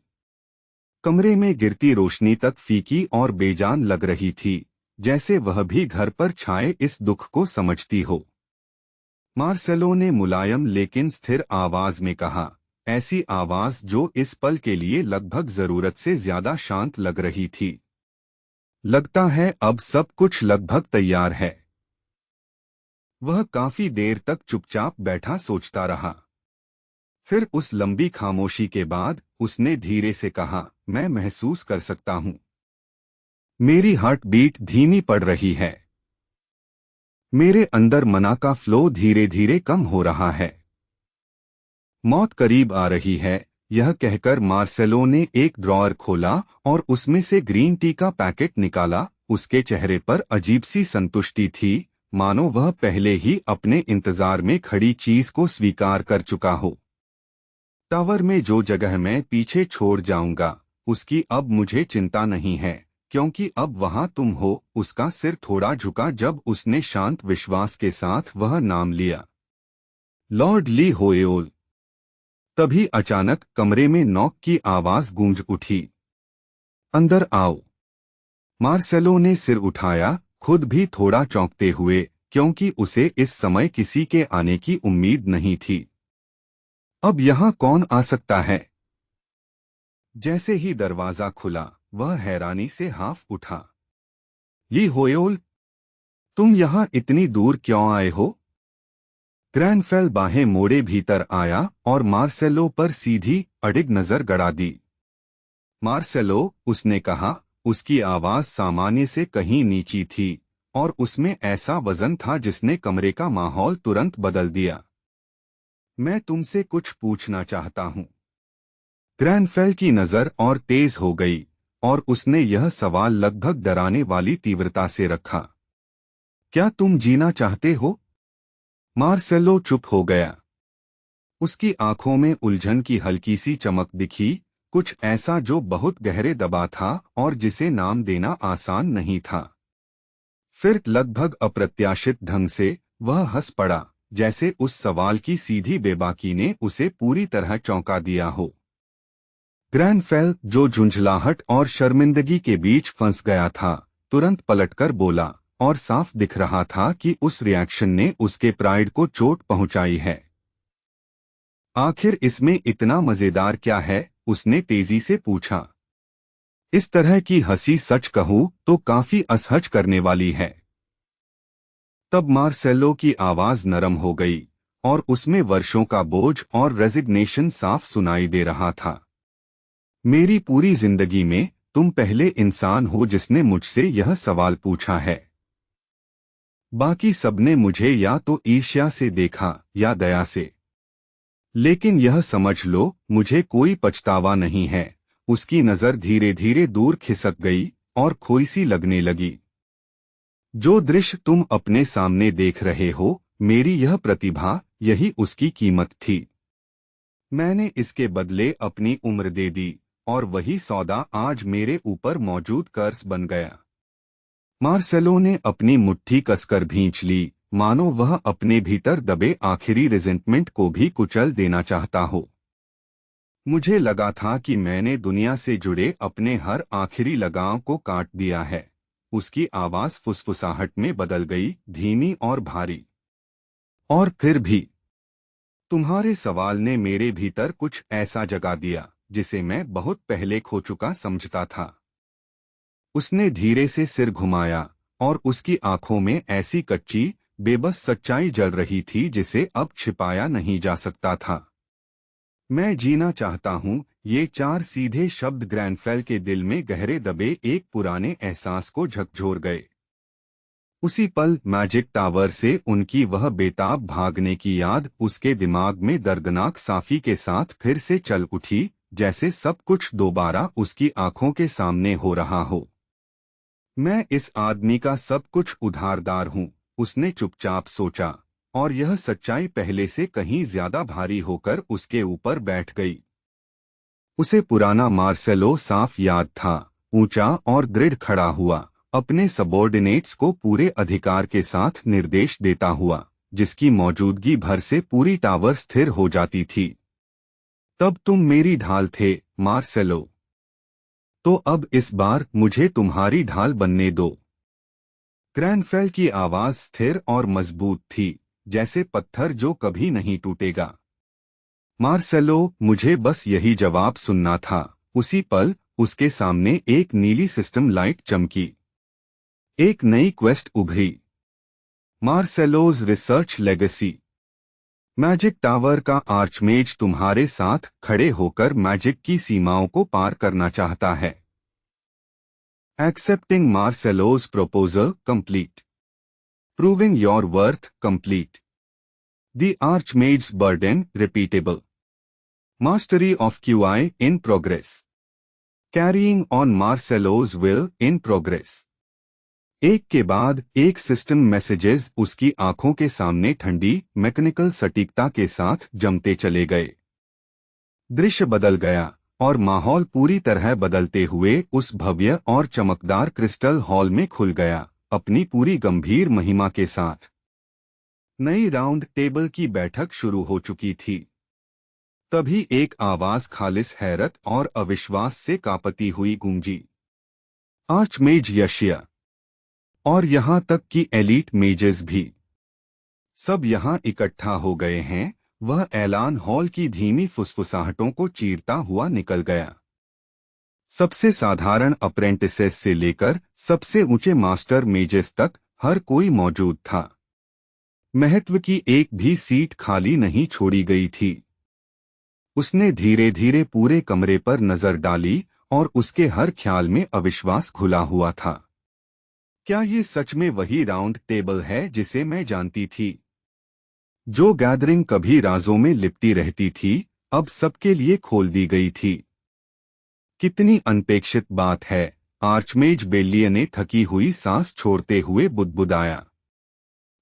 Speaker 1: कमरे में गिरती रोशनी तक फीकी और बेजान लग रही थी, जैसे वह भी घर पर छाए इस दुख को समझती हो। मार्सेलो ने मुलायम लेकिन स्थिर आवाज में कहा, ऐसी आवाज जो इस पल के लिए लगभग जरूरत से ज्यादा शांत लग रही थी। लगता है अब सब कुछ लगभग तैयार है। वह काफी देर तक चुपचाप बैठा सोचता रहा। फिर उस लंबी खामोशी के बाद उसने धीरे से कहा, मैं महसूस कर सकता हूं। मेरी हार्ट बीट धीमी पड़ रही है। मेरे अंदर मना का फ्लो धीरे धीरे कम हो रहा है। मौत करीब आ रही है। यह कहकर मार्सेलो ने एक ड्रॉअर खोला और उसमें से ग्रीन टी का पैकेट निकाला। उसके चेहरे पर अजीब सी संतुष्टि थी, मानो वह पहले ही अपने इंतजार में खड़ी चीज को स्वीकार कर चुका हो। टावर में जो जगह मैं पीछे छोड़ जाऊंगा, उसकी अब मुझे चिंता नहीं है, क्योंकि अब वहां तुम हो। उसका सिर थोड़ा झुका जब उसने शांत विश्वास के साथ वह नाम लिया, लॉर्ड ली होएओल। तभी अचानक कमरे में नॉक की आवाज गूंज उठी। अंदर आओ। मार्सेलो ने सिर उठाया, खुद भी थोड़ा चौंकते हुए, क्योंकि उसे इस समय किसी के आने की उम्मीद नहीं थी। अब यहां कौन आ सकता है? जैसे ही दरवाजा खुला, वह हैरानी से हाफ उठा। ली होएओल, तुम यहां इतनी दूर क्यों आए हो? ग्रैनफेल बाहें मोड़े भीतर आया और मार्सेलो पर सीधी अडिग नजर गड़ा दी। मार्सेलो, उसने कहा। उसकी आवाज सामान्य से कहीं नीची थी और उसमें ऐसा वजन था जिसने कमरे का माहौल तुरंत बदल दिया। मैं तुमसे कुछ पूछना चाहता हूं। ग्रैनफेल की नजर और तेज हो गई और उसने यह सवाल लगभग डराने वाली तीव्रता से रखा। क्या तुम जीना चाहते हो? मार्सेलो चुप हो गया। उसकी आंखों में उलझन की हल्की सी चमक दिखी, कुछ ऐसा जो बहुत गहरे दबा था और जिसे नाम देना आसान नहीं था। फिर लगभग अप्रत्याशित ढंग से वह हंस पड़ा, जैसे उस सवाल की सीधी बेबाकी ने उसे पूरी तरह चौंका दिया हो। ग्रैनफेल, जो झुंझलाहट और शर्मिंदगी के बीच फंस गया था, तुरंत पलटकर बोला, और साफ दिख रहा था कि उस रिएक्शन ने उसके प्राइड को चोट पहुंचाई है। आखिर इसमें इतना मजेदार क्या है? उसने तेजी से पूछा। इस तरह की हंसी सच कहूं तो काफी असहज करने वाली है। तब मार्सेलो की आवाज नरम हो गई और उसमें वर्षों का बोझ और रेजिग्नेशन साफ सुनाई दे रहा था। मेरी पूरी जिंदगी में तुम पहले इंसान हो जिसने मुझसे यह सवाल पूछा है। बाकी सबने मुझे या तो ईर्ष्या से देखा या दया से। लेकिन यह समझ लो, मुझे कोई पछतावा नहीं है। उसकी नजर धीरे धीरे दूर खिसक गई और खोई सी लगने लगी। जो दृश्य तुम अपने सामने देख रहे हो, मेरी यह प्रतिभा, यही उसकी कीमत थी। मैंने इसके बदले अपनी उम्र दे दी और वही सौदा आज मेरे ऊपर मौजूद कर्ज बन गया। मार्सेलो ने अपनी मुट्ठी कसकर भींच ली, मानो वह अपने भीतर दबे आखिरी रिजेंटमेंट को भी कुचल देना चाहता हो। मुझे लगा था कि मैंने दुनिया से जुड़े अपने हर आखिरी लगाव को काट दिया है। उसकी आवाज फुसफुसाहट में बदल गई, धीमी और भारी। और फिर भी तुम्हारे सवाल ने मेरे भीतर कुछ ऐसा जगा दिया जिसे मैं बहुत पहले खो चुका समझता था। उसने धीरे से सिर घुमाया और उसकी आंखों में ऐसी कच्ची, बेबस सच्चाई जल रही थी जिसे अब छिपाया नहीं जा सकता था। मैं जीना चाहता हूँ, ये 4 सीधे शब्द ग्रैंडफेल के दिल में गहरे दबे एक पुराने एहसास को झकझोर गए। उसी पल मैजिक टावर से उनकी वह बेताब भागने की याद उसके दिमाग में दर्दनाक साफी के साथ फिर से चल उठी, जैसे सब कुछ दोबारा उसकी आंखों के सामने हो रहा हो। मैं इस आदमी का सब कुछ उधारदार हूँ, उसने चुपचाप सोचा, और यह सच्चाई पहले से कहीं ज्यादा भारी होकर उसके ऊपर बैठ गई। उसे पुराना मार्सेलो साफ याद था, ऊंचा और दृढ़ खड़ा हुआ, अपने सबॉर्डिनेट्स को पूरे अधिकार के साथ निर्देश देता हुआ, जिसकी मौजूदगी भर से पूरी टावर स्थिर हो जाती थी। तब तुम मेरी ढाल थे, मार्सेलो। तो अब इस बार मुझे तुम्हारी ढाल बनने दो। ग्रैंडफेल की आवाज स्थिर और मजबूत थी, जैसे पत्थर जो कभी नहीं टूटेगा। मार्सेलो, मुझे बस यही जवाब सुनना था। उसी पल उसके सामने एक नीली सिस्टम लाइट चमकी। एक नई क्वेस्ट उभरी, मार्सेलोज रिसर्च लेगेसी। मैजिक टावर का आर्चमेज तुम्हारे साथ खड़े होकर मैजिक की सीमाओं को पार करना चाहता है। Accepting Marcelo's proposal complete, proving your worth complete, the archmage burden repeatable, mastery of QI in progress, carrying on Marcelo's will in progress. एक के बाद एक सिस्टम मैसेजेस उसकी आंखों के सामने ठंडी, मैकेनिकल सटीकता के साथ जमते चले गए। दृश्य बदल गया और माहौल पूरी तरह बदलते हुए उस भव्य और चमकदार क्रिस्टल हॉल में खुल गया, अपनी पूरी गंभीर महिमा के साथ। नई राउंड टेबल की बैठक शुरू हो चुकी थी। तभी एक आवाज खालिस हैरत और अविश्वास से कांपती हुई गूंजी, आर्चमेज यशिया, और यहाँ तक कि एलीट मेजेस भी, सब यहाँ इकट्ठा हो गए हैं। वह ऐलान हॉल की धीमी फुसफुसाहटों को चीरता हुआ निकल गया। सबसे साधारण अप्रेंटिसेस से लेकर सबसे ऊंचे मास्टर मेजेस तक हर कोई मौजूद था। महत्व की एक भी सीट खाली नहीं छोड़ी गई थी। उसने धीरे धीरे पूरे कमरे पर नजर डाली और उसके हर ख्याल में अविश्वास घुला हुआ था। क्या ये सच में वही राउंड टेबल है जिसे मैं जानती थी? जो गैदरिंग कभी राजों में लिपटी रहती थी, अब सबके लिए खोल दी गई थी। कितनी अनपेक्षित बात है, आर्चमेज बेलिये ने थकी हुई सांस छोड़ते हुए बुदबुदाया।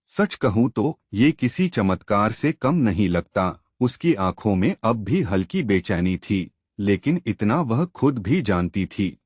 Speaker 1: सच कहूं तो ये किसी चमत्कार से कम नहीं लगता। उसकी आंखों में अब भी हल्की बेचैनी थी, लेकिन इतना वह खुद भी जानती थी।